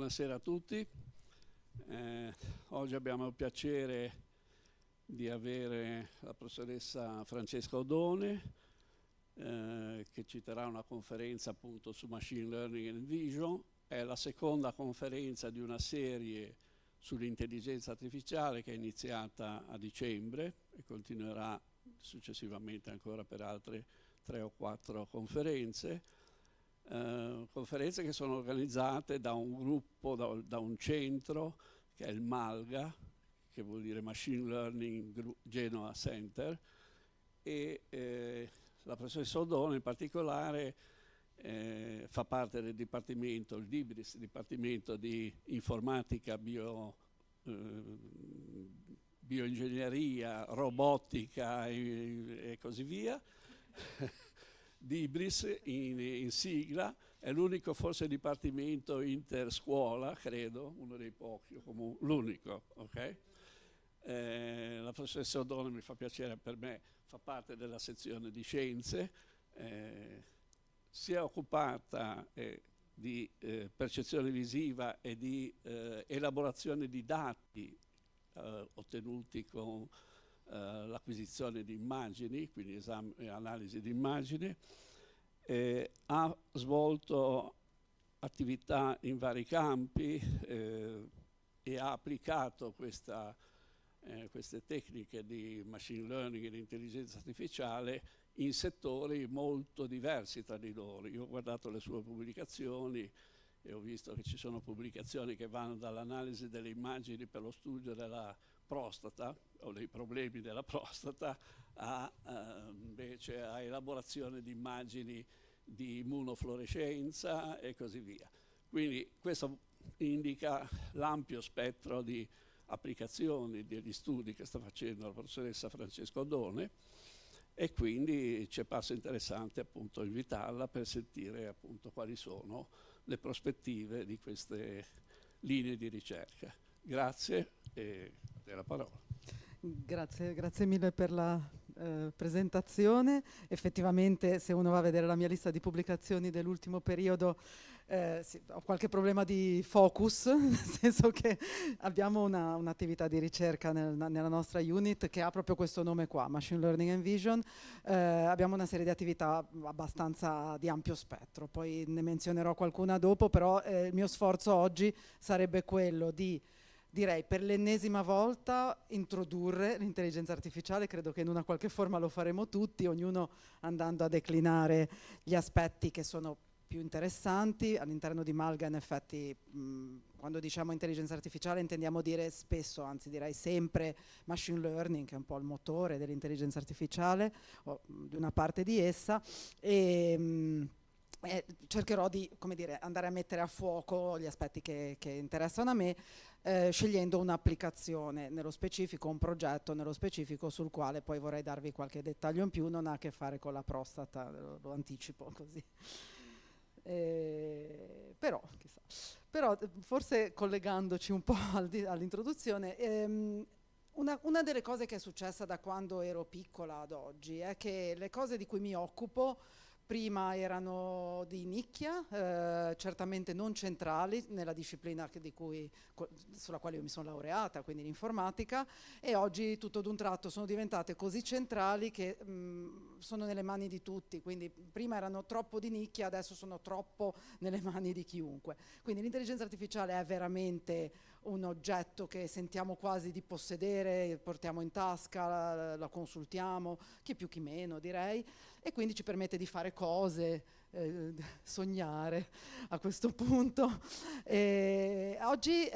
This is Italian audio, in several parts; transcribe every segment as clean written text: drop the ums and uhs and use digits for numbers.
Buonasera a tutti. Oggi abbiamo il piacere di avere la professoressa Francesca Odone che ci terrà una conferenza appunto su Machine Learning and Vision. È la seconda conferenza di una serie sull'intelligenza artificiale che è iniziata a dicembre e continuerà successivamente ancora per altre 3 o 4 conferenze. Conferenze che sono organizzate da un gruppo, da un centro che è il MALGA, che vuol dire Machine Learning Genoa Center, e la professoressa Odone in particolare fa parte del dipartimento, il DIBRIS, Dipartimento di Informatica, Bioingegneria, Robotica e così via. DIBRIS in sigla, è l'unico forse dipartimento interscuola, credo, uno dei pochi, o comunque l'unico, ok? La professoressa Odone, mi fa piacere, per me fa parte della sezione di scienze, si è occupata di percezione visiva e di elaborazione di dati ottenuti con l'acquisizione di immagini, quindi esame e analisi di immagini, ha svolto attività in vari campi e ha applicato queste tecniche di machine learning e di intelligenza artificiale in settori molto diversi tra di loro. Io ho guardato le sue pubblicazioni e ho visto che ci sono pubblicazioni che vanno dall'analisi delle immagini per lo studio della prostata o dei problemi della prostata invece a elaborazione di immagini di immunofluorescenza e così via. Quindi questo indica l'ampio spettro di applicazioni degli studi che sta facendo la professoressa Francesca Odone, e quindi ci è parso interessante appunto invitarla per sentire appunto quali sono le prospettive di queste linee di ricerca. Grazie e la parola. Grazie mille per la presentazione. Effettivamente, se uno va a vedere la mia lista di pubblicazioni dell'ultimo periodo, sì, ho qualche problema di focus, nel senso che abbiamo un'attività di ricerca nella nostra unit che ha proprio questo nome qua, Machine Learning and Vision. Abbiamo una serie di attività abbastanza di ampio spettro, poi ne menzionerò qualcuna dopo, però il mio sforzo oggi sarebbe quello di, direi, per l'ennesima volta introdurre l'intelligenza artificiale. Credo che in una qualche forma lo faremo tutti, ognuno andando a declinare gli aspetti che sono più interessanti. All'interno di Malga, in effetti, quando diciamo intelligenza artificiale intendiamo dire spesso, anzi direi sempre, machine learning, che è un po' il motore dell'intelligenza artificiale, o di una parte di essa, e cercherò di, come dire, andare a mettere a fuoco gli aspetti che interessano a me, scegliendo un'applicazione nello specifico, un progetto nello specifico sul quale poi vorrei darvi qualche dettaglio in più. Non ha a che fare con la prostata, lo anticipo così. Però, chissà. Però forse collegandoci un po' all'introduzione, una delle cose che è successa da quando ero piccola ad oggi è che le cose di cui mi occupo prima erano di nicchia, certamente non centrali nella disciplina sulla quale io mi sono laureata, quindi l'informatica, e oggi tutto d'un tratto sono diventate così centrali che sono nelle mani di tutti. Quindi prima erano troppo di nicchia, adesso sono troppo nelle mani di chiunque. Quindi l'intelligenza artificiale è veramente un oggetto che sentiamo quasi di possedere, portiamo in tasca, la consultiamo, chi più chi meno direi, e quindi ci permette di fare cose, sognare a questo punto. Oggi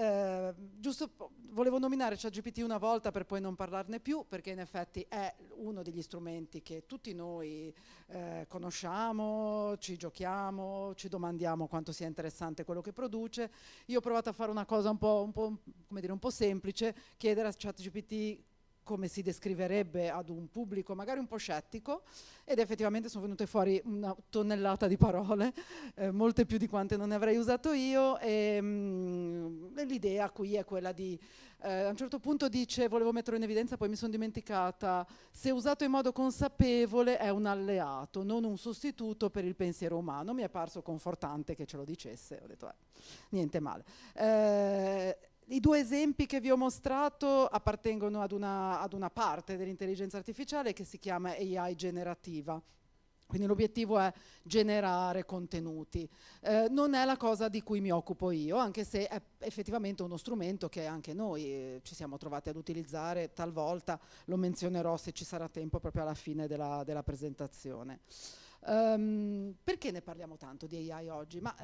giusto volevo nominare ChatGPT una volta per poi non parlarne più, perché in effetti è uno degli strumenti che tutti noi conosciamo, ci giochiamo, ci domandiamo quanto sia interessante quello che produce. Io ho provato a fare una cosa un po' semplice, chiedere a ChatGPT come si descriverebbe ad un pubblico magari un po' scettico, ed effettivamente sono venute fuori una tonnellata di parole, molte più di quante non ne avrei usato io, e l'idea qui è quella di, a un certo punto dice, volevo metterlo in evidenza, poi mi sono dimenticata, se usato in modo consapevole è un alleato, non un sostituto per il pensiero umano. Mi è parso confortante che ce lo dicesse, ho detto niente male. I due esempi che vi ho mostrato appartengono ad una parte dell'intelligenza artificiale che si chiama AI generativa. Quindi l'obiettivo è generare contenuti. Non è la cosa di cui mi occupo io, anche se è effettivamente uno strumento che anche noi ci siamo trovati ad utilizzare talvolta, lo menzionerò se ci sarà tempo proprio alla fine della presentazione. Perché ne parliamo tanto di AI oggi? Ma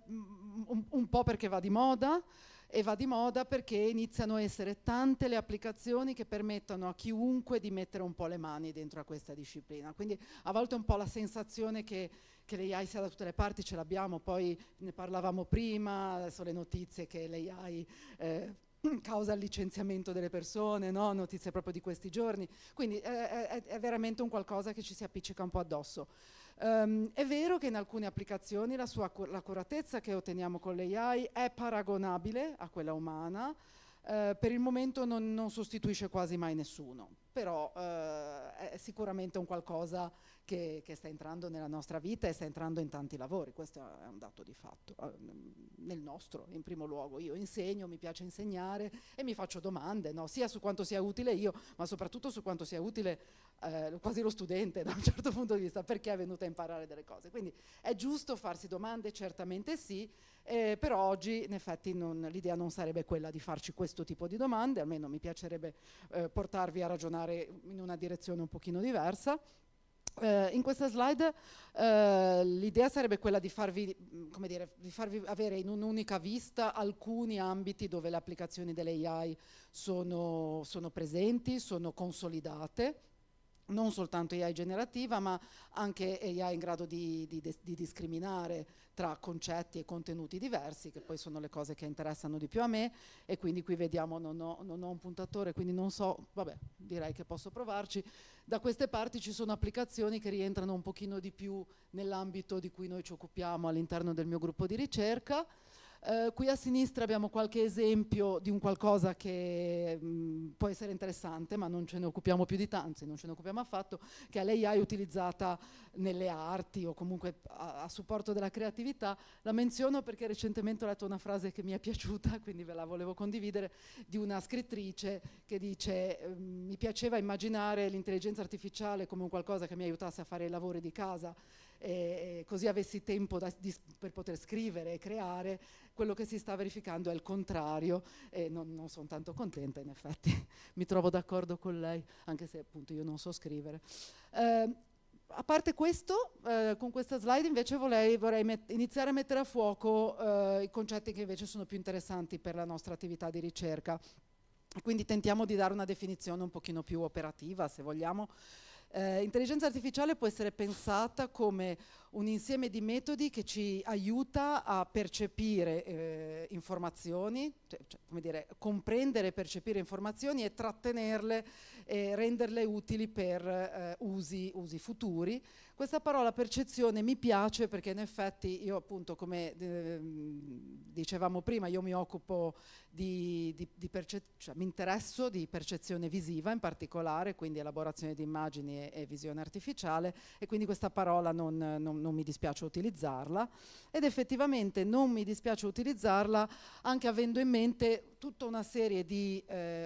un po' perché va di moda, e va di moda perché iniziano a essere tante le applicazioni che permettono a chiunque di mettere un po' le mani dentro a questa disciplina. Quindi a volte un po' la sensazione che l'AI sia da tutte le parti ce l'abbiamo, poi ne parlavamo prima, adesso le notizie che l'AI causa il licenziamento delle persone, no? Notizie proprio di questi giorni, quindi è veramente un qualcosa che ci si appiccica un po' addosso. È vero che in alcune applicazioni l'accuratezza che otteniamo con l'AI è paragonabile a quella umana, per il momento non sostituisce quasi mai nessuno, però è sicuramente un qualcosa che sta entrando nella nostra vita e sta entrando in tanti lavori. Questo è un dato di fatto. Nel nostro, in primo luogo, io insegno, mi piace insegnare e mi faccio domande, no? Sia su quanto sia utile io, ma soprattutto su quanto sia utile quasi lo studente da un certo punto di vista, perché è venuto a imparare delle cose. Quindi è giusto farsi domande, certamente sì, però oggi in effetti l'idea non sarebbe quella di farci questo tipo di domande, almeno mi piacerebbe portarvi a ragionare in una direzione un pochino diversa. In questa slide l'idea sarebbe quella di farvi avere in un'unica vista alcuni ambiti dove le applicazioni delle AI sono presenti, sono consolidate, non soltanto AI generativa, ma anche AI in grado di discriminare tra concetti e contenuti diversi, che poi sono le cose che interessano di più a me, e quindi qui vediamo, non ho un puntatore, quindi non so, vabbè, direi che posso provarci. Da queste parti ci sono applicazioni che rientrano un pochino di più nell'ambito di cui noi ci occupiamo all'interno del mio gruppo di ricerca. Qui a sinistra abbiamo qualche esempio di un qualcosa che può essere interessante, ma non ce ne occupiamo più di tanto, non ce ne occupiamo affatto, che è l'AI utilizzata nelle arti o comunque a supporto della creatività. La menziono perché recentemente ho letto una frase che mi è piaciuta, quindi ve la volevo condividere, di una scrittrice che dice mi piaceva immaginare l'intelligenza artificiale come un qualcosa che mi aiutasse a fare i lavori di casa, e così avessi tempo per poter scrivere e creare. Quello che si sta verificando è il contrario, e non sono tanto contenta, in effetti mi trovo d'accordo con lei, anche se appunto io non so scrivere. A parte questo, con questa slide invece vorrei iniziare a mettere a fuoco i concetti che invece sono più interessanti per la nostra attività di ricerca. Quindi tentiamo di dare una definizione un pochino più operativa, se vogliamo. Intelligenza artificiale può essere pensata come un insieme di metodi che ci aiuta a percepire informazioni, cioè, come dire, comprendere e percepire informazioni e trattenerle e renderle utili per usi futuri. Questa parola percezione mi piace perché in effetti io appunto, come dicevamo prima, io mi occupo cioè, mi interesso di percezione visiva in particolare, quindi elaborazione di immagini e visione artificiale, e quindi questa parola non mi dispiace utilizzarla, ed effettivamente non mi dispiace utilizzarla anche avendo in mente tutta una serie di,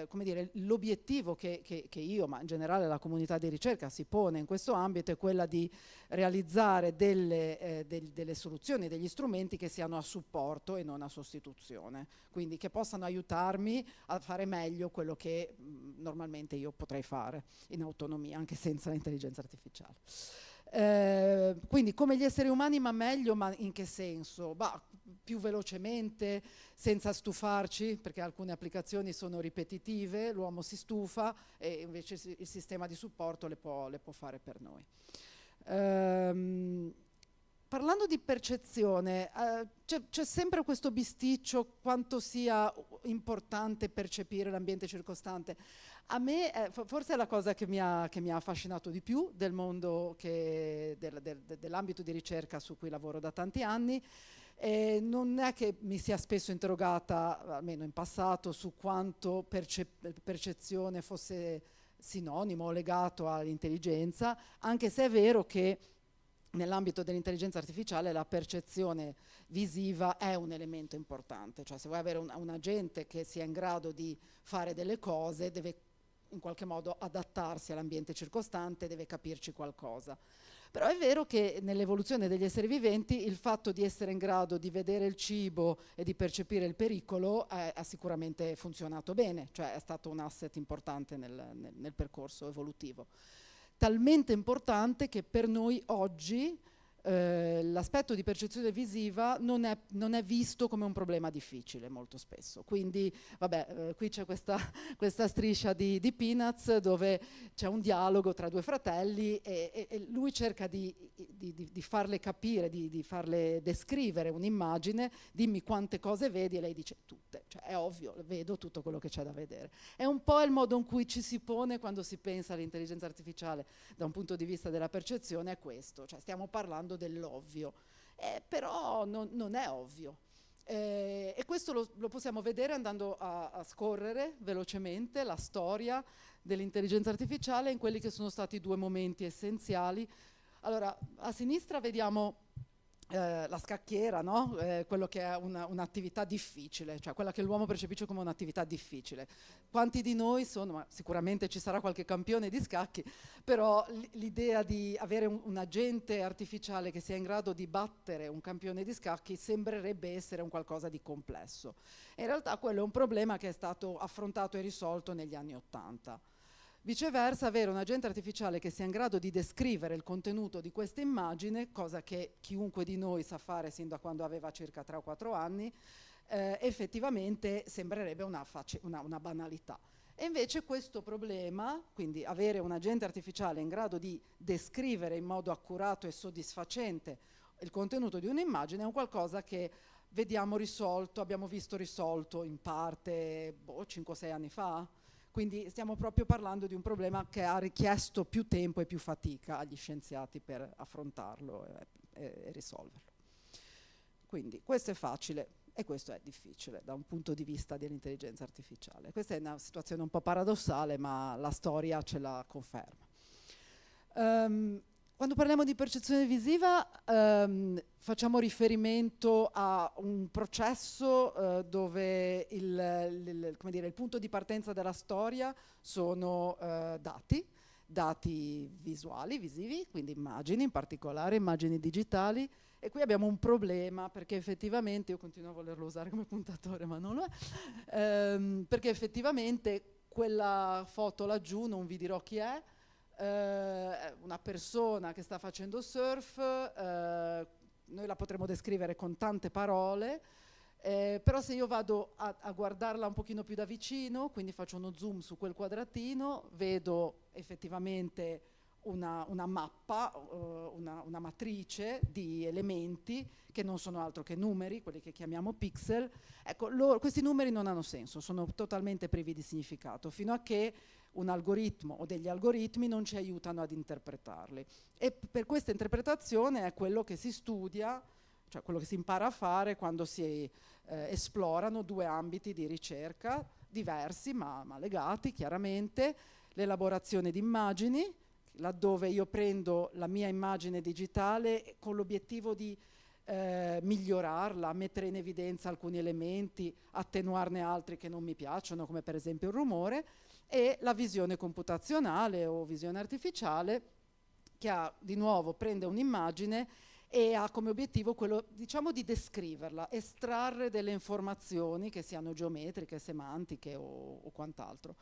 come dire, l'obiettivo che io, ma in generale la comunità di ricerca si pone in questo ambito è quella di realizzare delle soluzioni, degli strumenti che siano a supporto e non a sostituzione, quindi che possano aiutarmi a fare meglio quello che normalmente io potrei fare in autonomia, anche senza l'intelligenza artificiale. Quindi come gli esseri umani, ma meglio, ma in che senso? Più velocemente, senza stufarci, perché alcune applicazioni sono ripetitive, l'uomo si stufa e invece il sistema di supporto le può fare per noi. Parlando di percezione, c'è sempre questo bisticcio quanto sia importante percepire l'ambiente circostante. a me forse è la cosa che mi ha affascinato di più del mondo dell'ambito di ricerca su cui lavoro da tanti anni. Non è che mi sia spesso interrogata, almeno in passato, su quanto percezione fosse sinonimo o legato all'intelligenza, anche se è vero che nell'ambito dell'intelligenza artificiale la percezione visiva è un elemento importante, cioè se vuoi avere un agente che sia in grado di fare delle cose deve in qualche modo adattarsi all'ambiente circostante, deve capirci qualcosa. Però è vero che nell'evoluzione degli esseri viventi il fatto di essere in grado di vedere il cibo e di percepire il pericolo ha sicuramente funzionato bene, cioè è stato un asset importante nel percorso evolutivo. Talmente importante che per noi oggi l'aspetto di percezione visiva non è visto come un problema difficile molto spesso. Quindi, vabbè, qui c'è questa striscia di Peanuts dove c'è un dialogo tra due fratelli e lui cerca di farle capire, di farle descrivere un'immagine, dimmi quante cose vedi, e lei dice tutte. Cioè, è ovvio, vedo tutto quello che c'è da vedere. È un po' il modo in cui ci si pone quando si pensa all'intelligenza artificiale da un punto di vista della percezione, è questo, cioè stiamo parlando dell'ovvio, però non è ovvio. E questo lo possiamo vedere andando a scorrere velocemente la storia dell'intelligenza artificiale in quelli che sono stati due momenti essenziali. Allora, a sinistra vediamo la scacchiera, no? Quello che è un'attività difficile, cioè quella che l'uomo percepisce come un'attività difficile. Quanti di noi sono, ma sicuramente ci sarà qualche campione di scacchi, però l'idea di avere un agente artificiale che sia in grado di battere un campione di scacchi sembrerebbe essere un qualcosa di complesso. E in realtà quello è un problema che è stato affrontato e risolto negli anni '80. Viceversa, avere un agente artificiale che sia in grado di descrivere il contenuto di questa immagine, cosa che chiunque di noi sa fare sin da quando aveva circa 3 o 4 anni, effettivamente sembrerebbe una banalità. E invece questo problema, quindi avere un agente artificiale in grado di descrivere in modo accurato e soddisfacente il contenuto di un'immagine, è un qualcosa che abbiamo visto risolto in parte 5-6 anni fa. Quindi stiamo proprio parlando di un problema che ha richiesto più tempo e più fatica agli scienziati per affrontarlo e risolverlo. Quindi questo è facile e questo è difficile da un punto di vista dell'intelligenza artificiale. Questa è una situazione un po' paradossale, ma la storia ce la conferma. Quando parliamo di percezione visiva facciamo riferimento a un processo dove il punto di partenza della storia sono dati visuali, visivi, quindi immagini, in particolare immagini digitali. E qui abbiamo un problema perché effettivamente, io continuo a volerlo usare come puntatore ma non lo è, perché effettivamente quella foto laggiù, non vi dirò chi è, una persona che sta facendo surf, noi la potremmo descrivere con tante parole, però se io vado a guardarla un pochino più da vicino, quindi faccio uno zoom su quel quadratino, vedo effettivamente una mappa, una matrice di elementi che non sono altro che numeri, quelli che chiamiamo pixel. Ecco, questi numeri non hanno senso, sono totalmente privi di significato, fino a che un algoritmo o degli algoritmi non ci aiutano ad interpretarli. E per questa interpretazione è quello che si studia, cioè quello che si impara a fare quando si esplorano due ambiti di ricerca diversi ma legati chiaramente: l'elaborazione di immagini, laddove io prendo la mia immagine digitale con l'obiettivo di migliorarla, mettere in evidenza alcuni elementi, attenuarne altri che non mi piacciono, come per esempio il rumore, e la visione computazionale o visione artificiale, che di nuovo prende un'immagine e ha come obiettivo quello, diciamo, di descriverla, estrarre delle informazioni che siano geometriche, semantiche o quant'altro.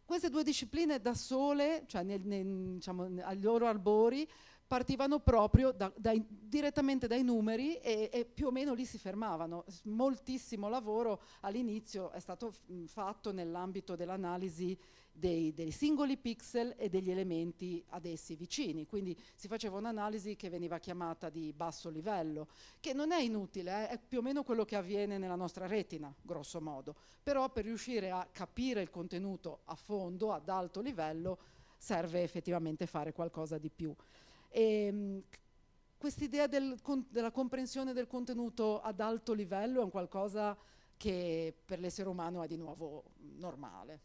Queste due discipline da sole, cioè diciamo, ai loro albori, partivano proprio direttamente dai numeri e più o meno lì si fermavano. Moltissimo lavoro all'inizio è stato fatto nell'ambito dell'analisi dei singoli pixel e degli elementi ad essi vicini, quindi si faceva un'analisi che veniva chiamata di basso livello, che non è inutile, è più o meno quello che avviene nella nostra retina, grosso modo, però per riuscire a capire il contenuto a fondo, ad alto livello, serve effettivamente fare qualcosa di più. Quest'idea della comprensione del contenuto ad alto livello è un qualcosa che per l'essere umano è di nuovo normale.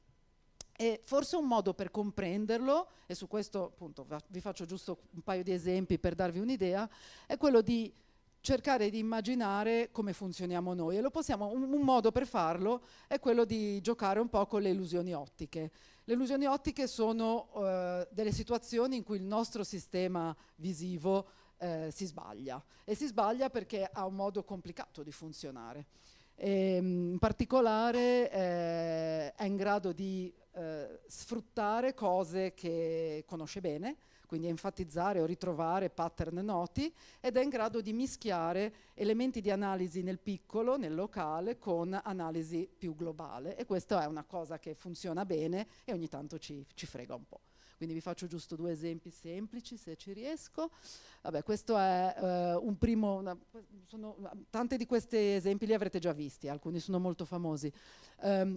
E forse un modo per comprenderlo, e su questo appunto vi faccio giusto un paio di esempi per darvi un'idea, è quello di cercare di immaginare come funzioniamo noi. E un modo per farlo è quello di giocare un po' con le illusioni ottiche. Le illusioni ottiche sono delle situazioni in cui il nostro sistema visivo si sbaglia. E si sbaglia perché ha un modo complicato di funzionare. In particolare è in grado di sfruttare cose che conosce bene, quindi enfatizzare o ritrovare pattern noti, ed è in grado di mischiare elementi di analisi nel piccolo, nel locale, con analisi più globale. E questa è una cosa che funziona bene e ogni tanto ci frega un po'. Quindi vi faccio giusto 2 esempi semplici, se ci riesco. Vabbè, questo è un primo... tanti di questi esempi li avrete già visti, alcuni sono molto famosi.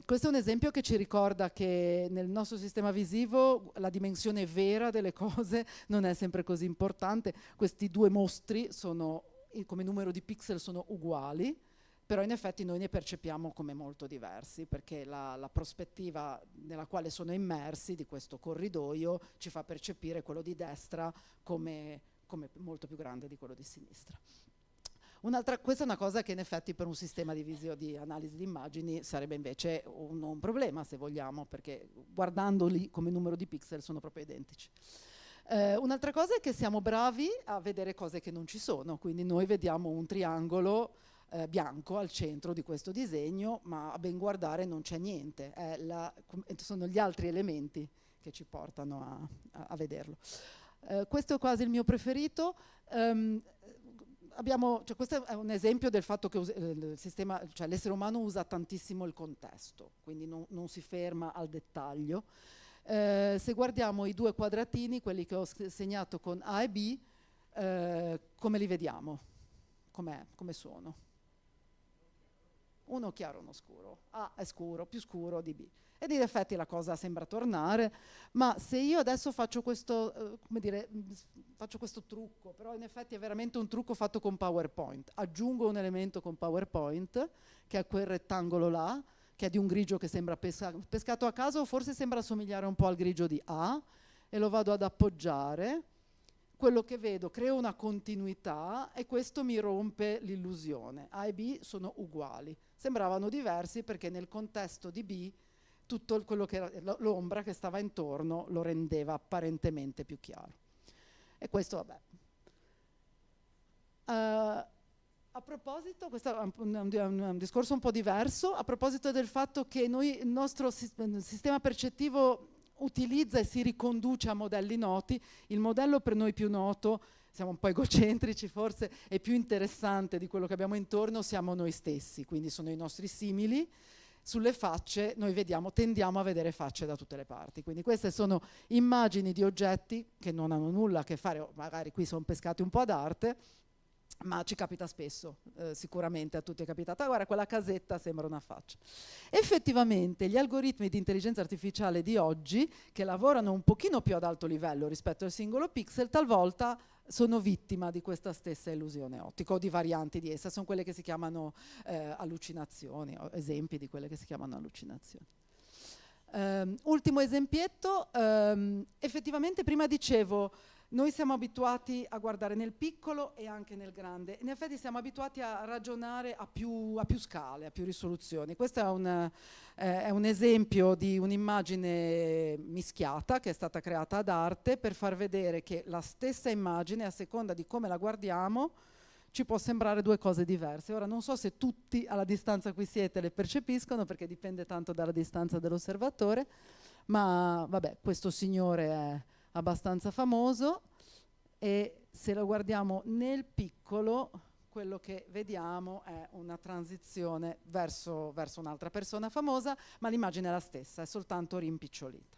Questo è un esempio che ci ricorda che nel nostro sistema visivo la dimensione vera delle cose non è sempre così importante. Questi 2 mostri sono, come numero di pixel, sono uguali, però in effetti noi ne percepiamo come molto diversi, perché la prospettiva nella quale sono immersi di questo corridoio ci fa percepire quello di destra come molto più grande di quello di sinistra. Questa è una cosa che in effetti per un sistema di analisi di immagini sarebbe invece un problema, se vogliamo, perché guardandoli come numero di pixel sono proprio identici. Un'altra cosa è che siamo bravi a vedere cose che non ci sono, quindi noi vediamo un triangolo bianco al centro di questo disegno, ma a ben guardare non c'è niente, sono gli altri elementi che ci portano a vederlo. Questo è quasi il mio preferito. Questo è un esempio del fatto che l'essere umano usa tantissimo il contesto, quindi non si ferma al dettaglio. Se guardiamo i 2 quadratini, quelli che ho segnato con A e B, come li vediamo? Come sono? Uno chiaro, uno scuro. A è scuro, più scuro di B. Ed in effetti la cosa sembra tornare, ma se io adesso faccio questo, faccio questo trucco, però in effetti è veramente un trucco fatto con PowerPoint. Aggiungo un elemento con PowerPoint, che è quel rettangolo là, che è di un grigio che sembra pescato a caso, o forse sembra assomigliare un po' al grigio di A, e lo vado ad appoggiare. Quello che vedo, creo una continuità e questo mi rompe l'illusione. A e B sono uguali. Sembravano diversi perché nel contesto di B tutto quello che era l'ombra che stava intorno lo rendeva apparentemente più chiaro. E questo, vabbè. A proposito, questo è un discorso un po' diverso, a proposito del fatto che il nostro sistema percettivo utilizza e si riconduce a modelli noti. Il modello per noi più noto, siamo un po' egocentrici forse, è più interessante di quello che abbiamo intorno, siamo noi stessi, quindi sono i nostri simili. Sulle facce noi tendiamo a vedere facce da tutte le parti, quindi queste sono immagini di oggetti che non hanno nulla a che fare, magari qui sono pescati un po' ad arte, ma ci capita spesso, sicuramente a tutti è capitata. Guarda, quella casetta sembra una faccia. Effettivamente gli algoritmi di intelligenza artificiale di oggi, che lavorano un pochino più ad alto livello rispetto al singolo pixel, talvolta sono vittima di questa stessa illusione ottica o di varianti di essa. Sono quelle che si chiamano allucinazioni, o esempi di quelle che si chiamano allucinazioni. Ultimo esempietto, effettivamente prima dicevo noi siamo abituati a guardare nel piccolo e anche nel grande. In effetti siamo abituati a ragionare a più scale, a più risoluzioni. Questo è un esempio di un'immagine mischiata che è stata creata ad arte per far vedere che la stessa immagine, a seconda di come la guardiamo, ci può sembrare 2 cose diverse. Ora non so se tutti alla distanza a cui siete le percepiscono, perché dipende tanto dalla distanza dell'osservatore, ma vabbè, questo signore è abbastanza famoso e se lo guardiamo nel piccolo, quello che vediamo è una transizione verso un'altra persona famosa, ma l'immagine è la stessa, è soltanto rimpicciolita.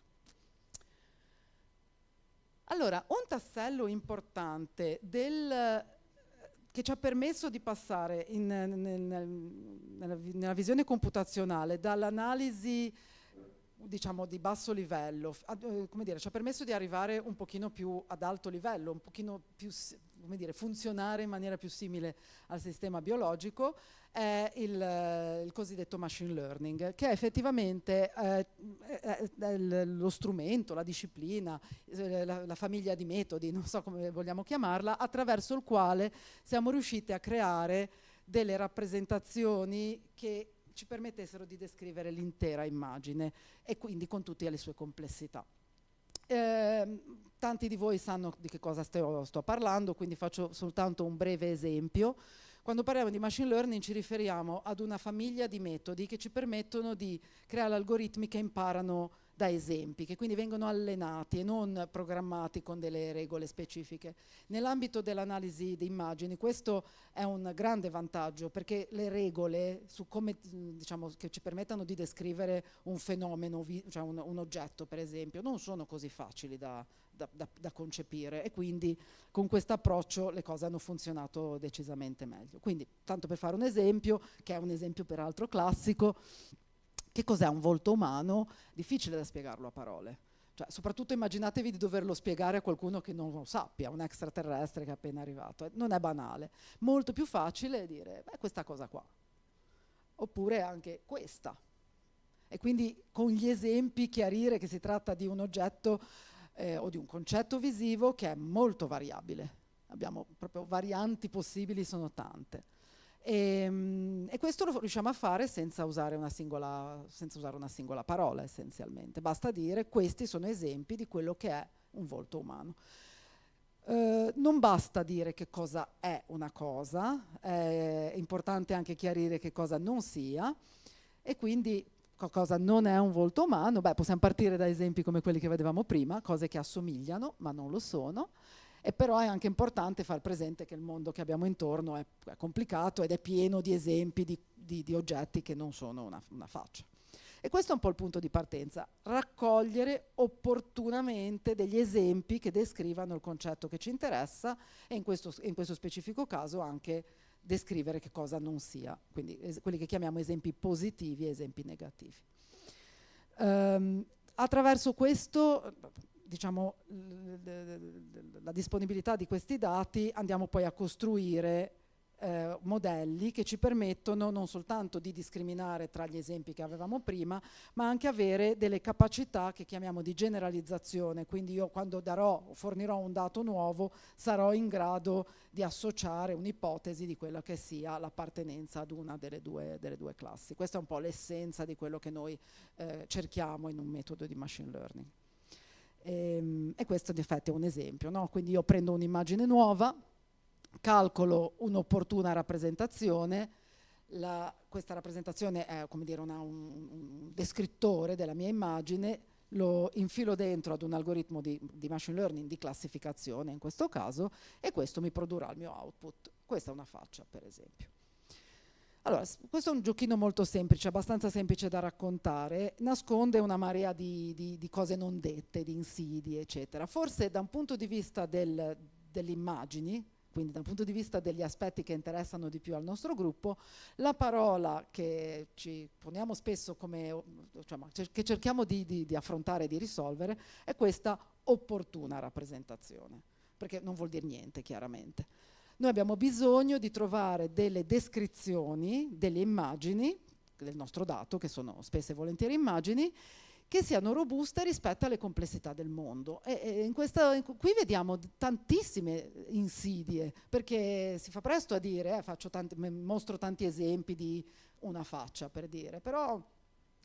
Allora, un tassello importante che ci ha permesso di passare nella visione computazionale dall'analisi, diciamo, di basso livello, come dire, ci ha permesso di arrivare un pochino più ad alto livello, un pochino più, come dire, funzionare in maniera più simile al sistema biologico, è il cosiddetto machine learning, che è effettivamente lo strumento, la disciplina, la famiglia di metodi, non so come vogliamo chiamarla, attraverso il quale siamo riusciti a creare delle rappresentazioni che ci permettessero di descrivere l'intera immagine e quindi con tutte le sue complessità. Tanti di voi sanno di che cosa sto parlando, quindi faccio soltanto un breve esempio. Quando parliamo di machine learning ci riferiamo ad una famiglia di metodi che ci permettono di creare algoritmi che imparano da esempi, che quindi vengono allenati e non programmati con delle regole specifiche. Nell'ambito dell'analisi di immagini questo è un grande vantaggio, perché le regole su come, diciamo, che ci permettano di descrivere un fenomeno, cioè un oggetto per esempio, non sono così facili da concepire, e quindi con questo approccio le cose hanno funzionato decisamente meglio. Quindi, tanto per fare un esempio, che è un esempio peraltro classico, che cos'è un volto umano? Difficile da spiegarlo a parole. Cioè, soprattutto immaginatevi di doverlo spiegare a qualcuno che non lo sappia, un extraterrestre che è appena arrivato. Non è banale. Molto più facile dire, beh, questa cosa qua. Oppure anche questa. E quindi con gli esempi chiarire che si tratta di un oggetto o di un concetto visivo che è molto variabile. Abbiamo proprio varianti possibili, sono tante. E questo lo riusciamo a fare senza usare una singola parola, essenzialmente. Basta dire questi sono esempi di quello che è un volto umano. Non basta dire che cosa è una cosa, è importante anche chiarire che cosa non sia, e quindi cosa non è un volto umano. Beh, possiamo partire da esempi come quelli che vedevamo prima, cose che assomigliano ma non lo sono. E però è anche importante far presente che il mondo che abbiamo intorno è complicato ed è pieno di esempi di oggetti che non sono una faccia. E questo è un po' il punto di partenza: raccogliere opportunamente degli esempi che descrivano il concetto che ci interessa, e in questo specifico caso anche descrivere che cosa non sia, quindi quelli che chiamiamo esempi positivi e esempi negativi. Attraverso questo, diciamo, la disponibilità di questi dati, andiamo poi a costruire modelli che ci permettono non soltanto di discriminare tra gli esempi che avevamo prima, ma anche avere delle capacità che chiamiamo di generalizzazione. Quindi io, quando fornirò un dato nuovo, sarò in grado di associare un'ipotesi di quella che sia l'appartenenza ad una delle due classi. Questa è un po' l'essenza di quello che noi cerchiamo in un metodo di machine learning. E questo in effetti è un esempio, no? Quindi io prendo un'immagine nuova, calcolo un'opportuna rappresentazione, questa rappresentazione è, come dire, un descrittore della mia immagine, lo infilo dentro ad un algoritmo di machine learning di classificazione in questo caso, e questo mi produrrà il mio output. Questa è una faccia, per esempio. Allora, questo è un giochino molto semplice, abbastanza semplice da raccontare, nasconde una marea di cose non dette, di insidie, eccetera. Forse da un punto di vista delle immagini, quindi dal punto di vista degli aspetti che interessano di più al nostro gruppo, la parola che ci poniamo spesso come, cioè, che cerchiamo di affrontare e di risolvere, è questa opportuna rappresentazione, perché non vuol dire niente, chiaramente. Noi abbiamo bisogno di trovare delle descrizioni, delle immagini del nostro dato, che sono spesso e volentieri immagini, che siano robuste rispetto alle complessità del mondo. E qui vediamo tantissime insidie, perché si fa presto a dire, mostro tanti esempi di una faccia, per dire, però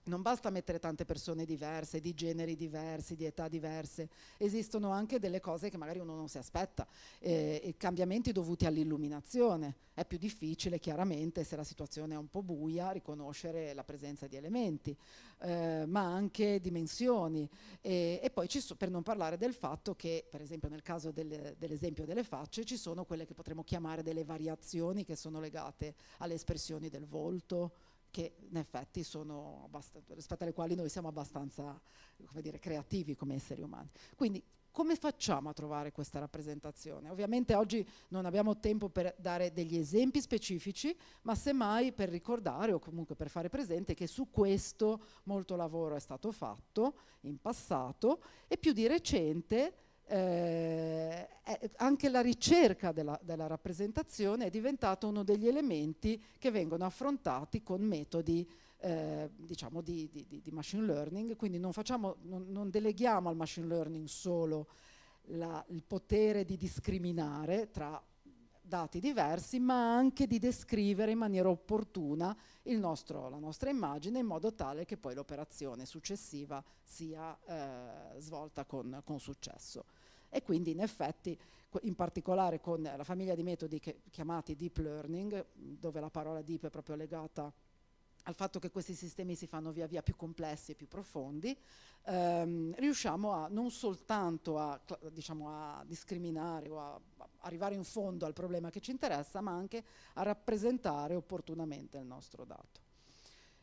non basta mettere tante persone diverse, di generi diversi, di età diverse, esistono anche delle cose che magari uno non si aspetta, e cambiamenti dovuti all'illuminazione. È più difficile chiaramente, se la situazione è un po' buia, riconoscere la presenza di elementi, ma anche dimensioni. E poi per non parlare del fatto che, per esempio nel caso dell'esempio delle facce, ci sono quelle che potremmo chiamare delle variazioni che sono legate alle espressioni del volto, che in effetti sono rispetto alle quali noi siamo abbastanza, come dire, creativi come esseri umani. Quindi come facciamo a trovare questa rappresentazione? Ovviamente oggi non abbiamo tempo per dare degli esempi specifici, ma semmai per ricordare o comunque per fare presente che su questo molto lavoro è stato fatto in passato, e più di recente anche la ricerca della rappresentazione è diventato uno degli elementi che vengono affrontati con metodi diciamo di machine learning. Quindi non deleghiamo al machine learning solo il potere di discriminare tra dati diversi, ma anche di descrivere in maniera opportuna la nostra immagine, in modo tale che poi l'operazione successiva sia svolta con successo. E quindi in effetti, in particolare con la famiglia di metodi chiamati deep learning, dove la parola deep è proprio legata al fatto che questi sistemi si fanno via via più complessi e più profondi, riusciamo non soltanto a discriminare o a arrivare in fondo al problema che ci interessa, ma anche a rappresentare opportunamente il nostro dato.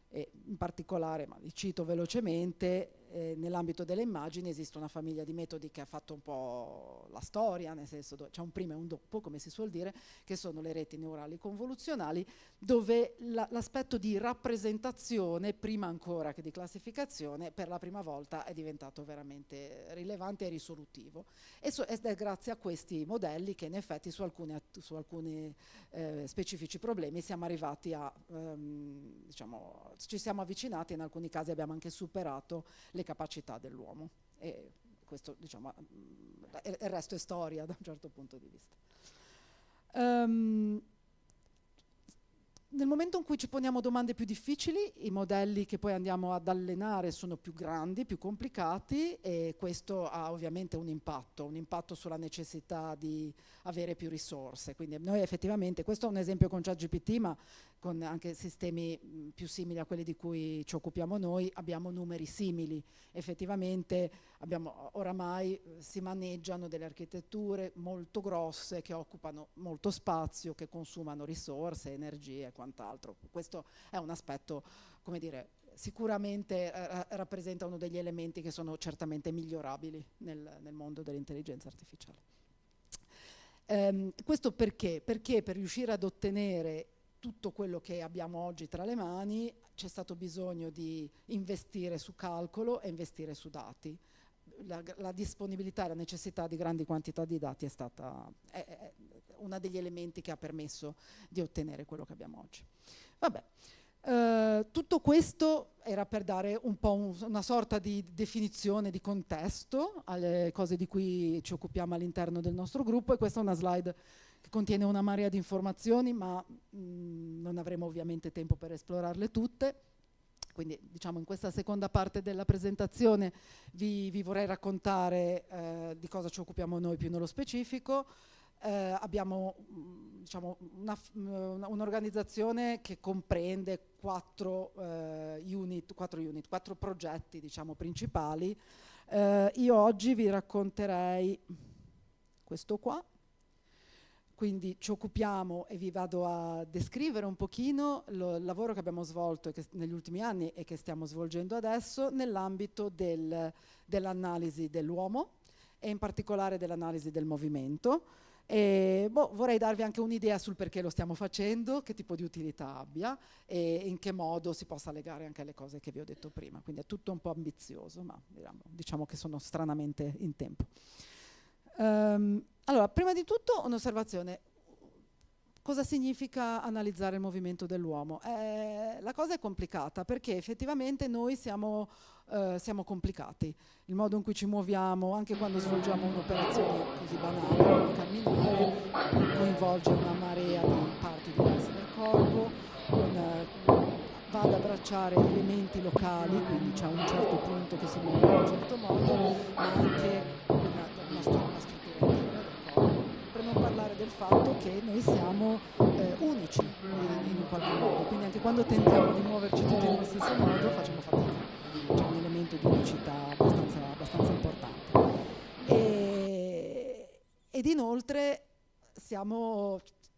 E in particolare, ma li cito velocemente, nell'ambito delle immagini esiste una famiglia di metodi che ha fatto un po' la storia, nel senso c'è un prima e un dopo, come si suol dire, che sono le reti neurali convoluzionali, dove l'aspetto di rappresentazione, prima ancora che di classificazione, per la prima volta è diventato veramente rilevante e risolutivo. Ed è grazie a questi modelli che in effetti su alcuni specifici problemi siamo arrivati ci siamo avvicinati, e in alcuni casi abbiamo anche superato le capacità dell'uomo. E questo, diciamo, il resto è storia da un certo punto di vista. Nel momento in cui ci poniamo domande più difficili, i modelli che poi andiamo ad allenare sono più grandi, più complicati, e questo ha ovviamente un impatto sulla necessità di avere più risorse. Quindi noi effettivamente, questo è un esempio con ChatGPT, ma con anche sistemi più simili a quelli di cui ci occupiamo noi, abbiamo numeri simili. Effettivamente oramai si maneggiano delle architetture molto grosse che occupano molto spazio, che consumano risorse, energie e quant'altro. Questo è un aspetto, come dire, sicuramente rappresenta uno degli elementi che sono certamente migliorabili nel mondo dell'intelligenza artificiale. Questo perché? Perché per riuscire ad ottenere tutto quello che abbiamo oggi tra le mani c'è stato bisogno di investire su calcolo e investire su dati. La disponibilità e la necessità di grandi quantità di dati è stata uno degli elementi che ha permesso di ottenere quello che abbiamo oggi. Vabbè, tutto questo era per dare un po' una sorta di definizione, di contesto alle cose di cui ci occupiamo all'interno del nostro gruppo, e questa è una slide che contiene una marea di informazioni, ma non avremo ovviamente tempo per esplorarle tutte. Quindi, diciamo, in questa seconda parte della presentazione vi vorrei raccontare di cosa ci occupiamo noi più nello specifico. Abbiamo diciamo, un'organizzazione che comprende quattro progetti, diciamo, principali. Io oggi vi racconterei questo qua. Quindi ci occupiamo, e vi vado a descrivere un pochino il lavoro che abbiamo svolto negli ultimi anni e che stiamo svolgendo adesso nell'ambito dell'analisi dell'uomo, e in particolare dell'analisi del movimento. E, vorrei darvi anche un'idea sul perché lo stiamo facendo, che tipo di utilità abbia e in che modo si possa legare anche alle cose che vi ho detto prima. Quindi è tutto un po' ambizioso, ma diciamo che sono stranamente in tempo. Allora, prima di tutto un'osservazione. Cosa significa analizzare il movimento dell'uomo? La cosa è complicata perché effettivamente noi siamo complicati. Il modo in cui ci muoviamo, anche quando svolgiamo un'operazione così banale come camminare, coinvolge una marea di parti diverse del corpo, va ad abbracciare elementi locali, quindi c'è un certo punto che si muove in un certo modo, ma anche una struttura intera del corpo, per non parlare del fatto che noi siamo unici in un qualche modo, quindi anche quando tentiamo di muoverci tutti nello stesso modo facciamo fatica, c'è un elemento di unicità abbastanza importante. Ed inoltre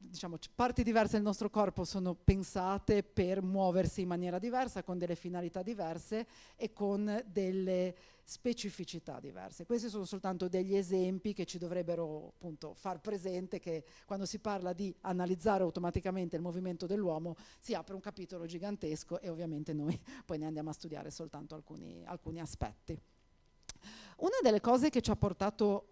diciamo, parti diverse del nostro corpo sono pensate per muoversi in maniera diversa, con delle finalità diverse e con delle specificità diverse. Questi sono soltanto degli esempi che ci dovrebbero appunto far presente che quando si parla di analizzare automaticamente il movimento dell'uomo si apre un capitolo gigantesco e ovviamente noi poi ne andiamo a studiare soltanto alcuni aspetti. Una delle cose che ci ha portato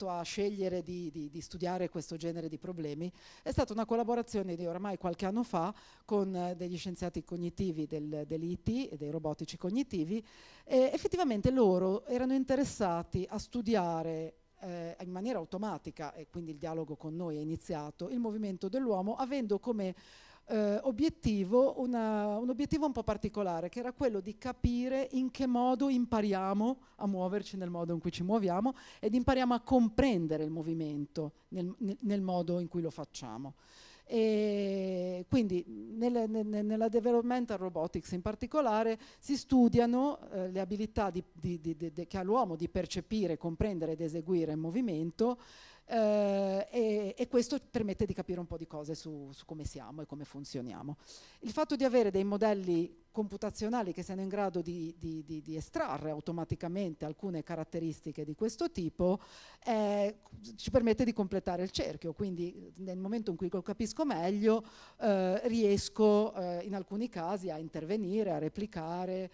a scegliere di studiare questo genere di problemi è stata una collaborazione di ormai qualche anno fa con degli scienziati cognitivi dell'IT e dei robotici cognitivi, e effettivamente loro erano interessati a studiare in maniera automatica, e quindi il dialogo con noi è iniziato, il movimento dell'uomo, avendo come obiettivo un obiettivo un po' particolare, che era quello di capire in che modo impariamo a muoverci nel modo in cui ci muoviamo ed impariamo a comprendere il movimento nel modo in cui lo facciamo. E quindi nella developmental robotics in particolare si studiano le abilità che ha l'uomo di percepire, comprendere ed eseguire il movimento, e questo permette di capire un po' di cose su come siamo e come funzioniamo. Il fatto di avere dei modelli computazionali che siano in grado di estrarre automaticamente alcune caratteristiche di questo tipo ci permette di completare il cerchio, quindi nel momento in cui lo capisco meglio riesco in alcuni casi a intervenire, a replicare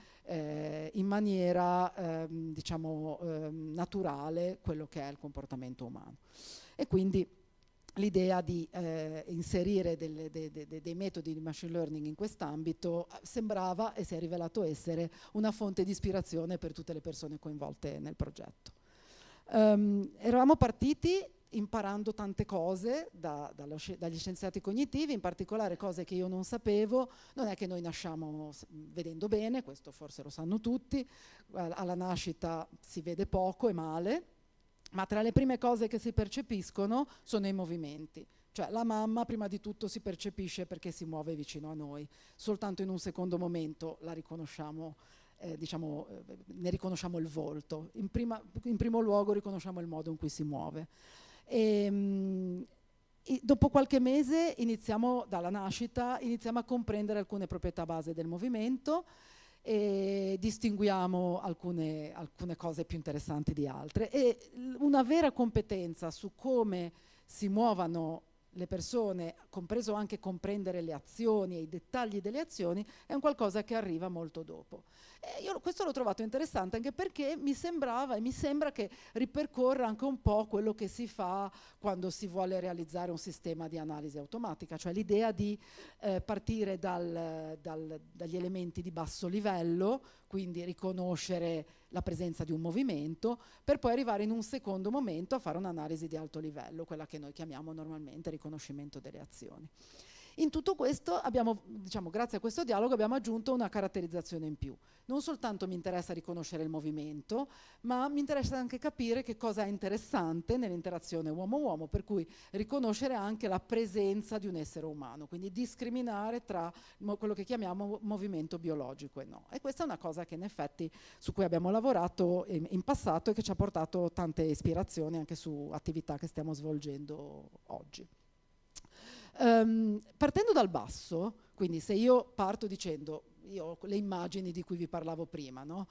in maniera diciamo naturale quello che è il comportamento umano. E quindi l'idea di inserire dei metodi di machine learning in quest'ambito sembrava e si è rivelato essere una fonte di ispirazione per tutte le persone coinvolte nel progetto. Eravamo partiti imparando tante cose dagli scienziati cognitivi, in particolare cose che io non sapevo. Non è che noi nasciamo vedendo bene, questo forse lo sanno tutti, alla nascita si vede poco e male, ma tra le prime cose che si percepiscono sono i movimenti. Cioè la mamma prima di tutto si percepisce perché si muove vicino a noi, soltanto in un secondo momento la riconosciamo, diciamo, ne riconosciamo il volto, in primo luogo riconosciamo il modo in cui si muove. E dopo qualche mese dalla nascita iniziamo a comprendere alcune proprietà base del movimento e distinguiamo alcune cose più interessanti di altre, e una vera competenza su come si muovano le persone, compreso anche comprendere le azioni e i dettagli delle azioni, è un qualcosa che arriva molto dopo. Io questo l'ho trovato interessante anche perché mi sembrava e mi sembra che ripercorra anche un po' quello che si fa quando si vuole realizzare un sistema di analisi automatica, cioè l'idea di partire dagli elementi di basso livello, quindi riconoscere la presenza di un movimento, per poi arrivare in un secondo momento a fare un'analisi di alto livello, quella che noi chiamiamo normalmente riconoscimento delle azioni. In tutto questo diciamo, grazie a questo dialogo abbiamo aggiunto una caratterizzazione in più. Non soltanto mi interessa riconoscere il movimento, ma mi interessa anche capire che cosa è interessante nell'interazione uomo-uomo, per cui riconoscere anche la presenza di un essere umano, quindi discriminare tra quello che chiamiamo movimento biologico e no. E questa è una cosa che in effetti su cui abbiamo lavorato in passato e che ci ha portato tante ispirazioni anche su attività che stiamo svolgendo oggi. Partendo dal basso, quindi se io parto dicendo, io ho le immagini di cui vi parlavo prima, no?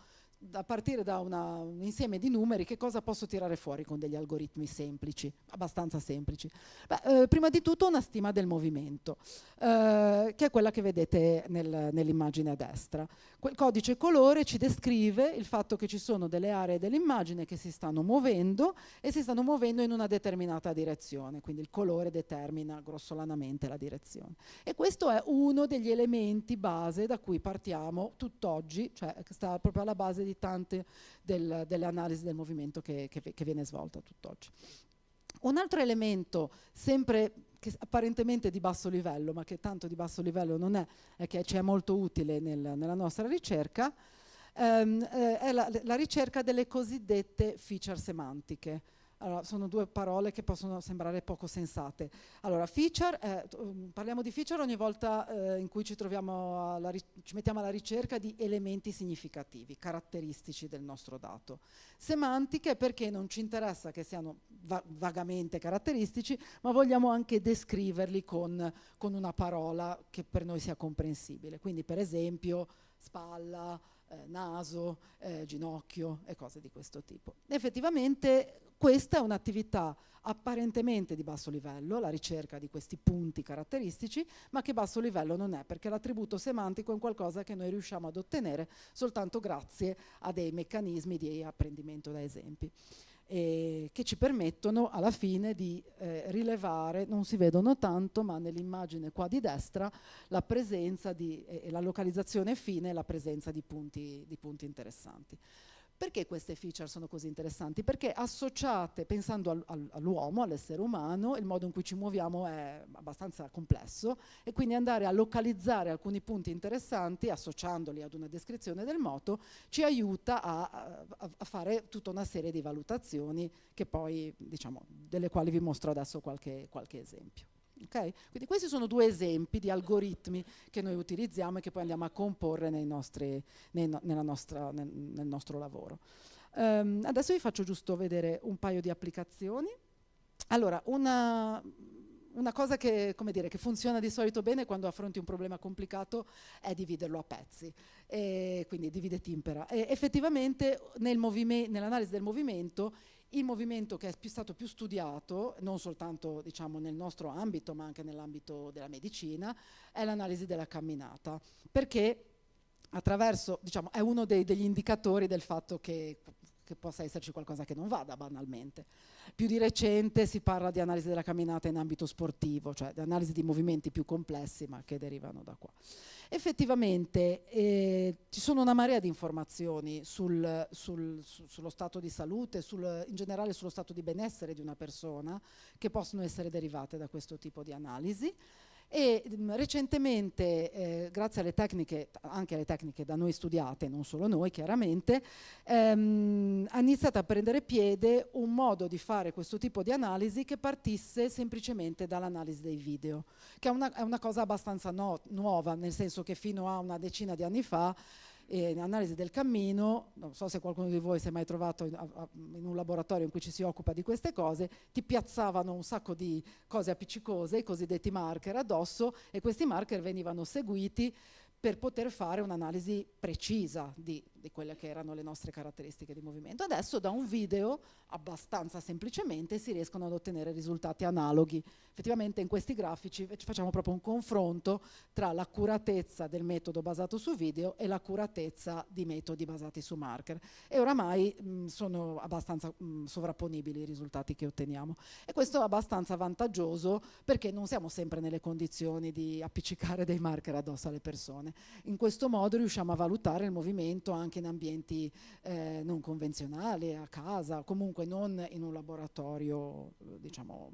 A partire da un insieme di numeri, che cosa posso tirare fuori con degli algoritmi semplici, abbastanza semplici? Prima di tutto una stima del movimento, che è quella che vedete nell'immagine a destra. Quel codice colore ci descrive il fatto che ci sono delle aree dell'immagine che si stanno muovendo e si stanno muovendo in una determinata direzione, quindi il colore determina grossolanamente la direzione. E questo è uno degli elementi base da cui partiamo tutt'oggi, cioè che sta proprio alla base di tante delle analisi del movimento che viene svolta tutt'oggi. Un altro elemento, sempre che apparentemente di basso livello, ma che tanto di basso livello non è, e che ci è molto utile nella nostra ricerca, è la ricerca delle cosiddette feature semantiche. Allora, sono due parole che possono sembrare poco sensate. Allora, feature, parliamo di feature ogni volta in cui ci mettiamo alla ricerca di elementi significativi, caratteristici del nostro dato. Semantiche perché non ci interessa che siano vagamente caratteristici, ma vogliamo anche descriverli con una parola che per noi sia comprensibile. Quindi, per esempio, spalla, naso, ginocchio e cose di questo tipo. Effettivamente questa è un'attività apparentemente di basso livello, la ricerca di questi punti caratteristici, ma che basso livello non è, perché l'attributo semantico è un qualcosa che noi riusciamo ad ottenere soltanto grazie a dei meccanismi di apprendimento da esempi, che ci permettono alla fine di rilevare, non si vedono tanto, ma nell'immagine qua di destra, la presenza e la localizzazione fine, la presenza di punti interessanti. Perché queste feature sono così interessanti? Perché associate, pensando all'uomo, all'essere umano, il modo in cui ci muoviamo è abbastanza complesso, e quindi andare a localizzare alcuni punti interessanti, associandoli ad una descrizione del moto, ci aiuta a fare tutta una serie di valutazioni che poi, diciamo, delle quali vi mostro adesso qualche esempio. Okay? Quindi questi sono due esempi di algoritmi che noi utilizziamo e che poi andiamo a comporre nel nostro lavoro. Adesso vi faccio giusto vedere un paio di applicazioni. Allora, una cosa che, come dire, che funziona di solito bene quando affronti un problema complicato è dividerlo a pezzi, quindi divide et impera. E effettivamente nell'analisi del movimento, il movimento che è stato più studiato, non soltanto, diciamo, nel nostro ambito, ma anche nell'ambito della medicina, è l'analisi della camminata, perché attraverso, diciamo, è uno degli indicatori del fatto che possa esserci qualcosa che non vada, banalmente. Più di recente si parla di analisi della camminata in ambito sportivo, cioè di analisi di movimenti più complessi, ma che derivano da qua. Effettivamente ci sono una marea di informazioni sullo stato di salute, in generale sullo stato di benessere di una persona, che possono essere derivate da questo tipo di analisi. E recentemente, grazie alle tecniche, anche alle tecniche da noi studiate, non solo noi chiaramente, ha iniziato a prendere piede un modo di fare questo tipo di analisi che partisse semplicemente dall'analisi dei video, che è una cosa abbastanza nuova, nel senso che fino a una decina di anni fa, l'analisi del cammino, non so se qualcuno di voi si è mai trovato in un laboratorio in cui ci si occupa di queste cose, ti piazzavano un sacco di cose appiccicose, i cosiddetti marker addosso, e questi marker venivano seguiti per poter fare un'analisi precisa di quelle che erano le nostre caratteristiche di movimento. Adesso da un video, abbastanza semplicemente, si riescono ad ottenere risultati analoghi. Effettivamente in questi grafici facciamo proprio un confronto tra l'accuratezza del metodo basato su video e l'accuratezza di metodi basati su marker. E oramai sono abbastanza sovrapponibili i risultati che otteniamo. E questo è abbastanza vantaggioso perché non siamo sempre nelle condizioni di appiccicare dei marker addosso alle persone. In questo modo riusciamo a valutare il movimento anche in ambienti non convenzionali, a casa, comunque non in un laboratorio, diciamo,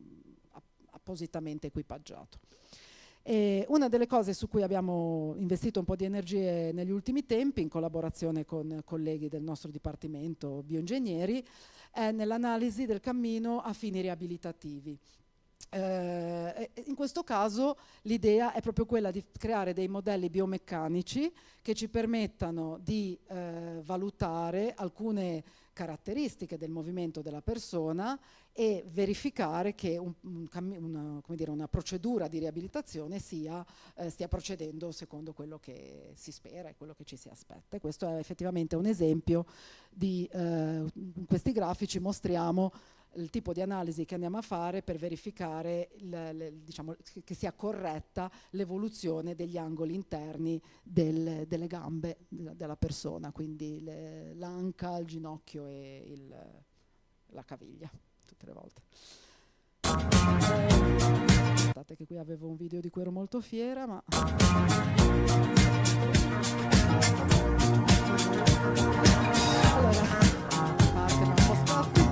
appositamente equipaggiato. E una delle cose su cui abbiamo investito un po' di energie negli ultimi tempi, in collaborazione con colleghi del nostro dipartimento bioingegneri, è nell'analisi del cammino a fini riabilitativi. In questo caso l'idea è proprio quella di creare dei modelli biomeccanici che ci permettano di valutare alcune caratteristiche del movimento della persona e verificare che una procedura di riabilitazione stia procedendo secondo quello che si spera e quello che ci si aspetta. E questo è effettivamente un esempio in questi grafici mostriamo il tipo di analisi che andiamo a fare per verificare diciamo, che sia corretta l'evoluzione degli angoli interni delle gambe della persona, quindi l'anca, il ginocchio e la caviglia, tutte le volte. Aspettate che qui avevo un video di cui ero molto fiera, ma... Allora, parte un po' scatti.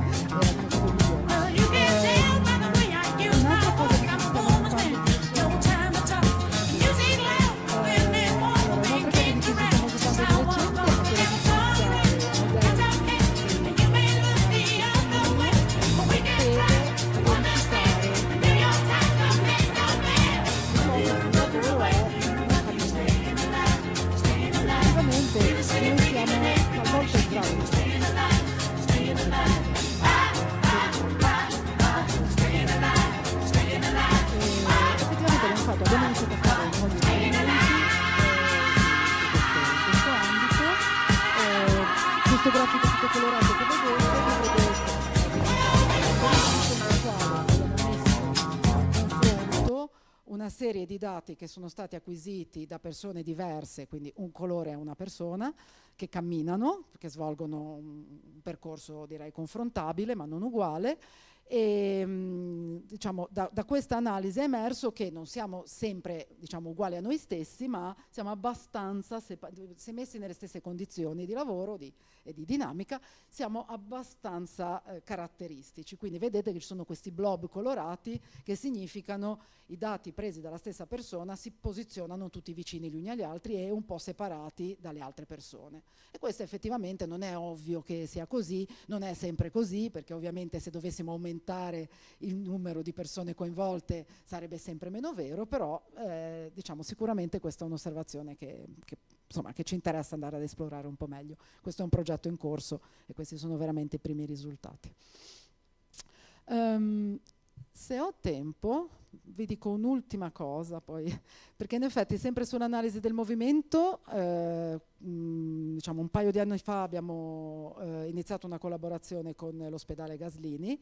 questo grafico tutto colorato che vedete una serie di dati che sono stati acquisiti da persone diverse, quindi un colore è una persona, che camminano, che svolgono un percorso direi confrontabile ma non uguale, e diciamo, da questa analisi è emerso che non siamo sempre diciamo, uguali a noi stessi, ma siamo abbastanza, se messi nelle stesse condizioni di lavoro e di dinamica, siamo abbastanza caratteristici. Quindi vedete che ci sono questi blob colorati che significano i dati presi dalla stessa persona si posizionano tutti vicini gli uni agli altri e un po' separati dalle altre persone. E questo effettivamente non è ovvio che sia così, non è sempre così, perché ovviamente se dovessimo aumentare il numero di persone coinvolte sarebbe sempre meno vero, però diciamo sicuramente questa è un'osservazione che ci interessa andare ad esplorare un po' meglio. Questo è un progetto in corso e questi sono veramente i primi risultati. Se ho tempo vi dico un'ultima cosa poi, perché in effetti sempre sull'analisi del movimento, diciamo un paio di anni fa abbiamo iniziato una collaborazione con l'ospedale Gaslini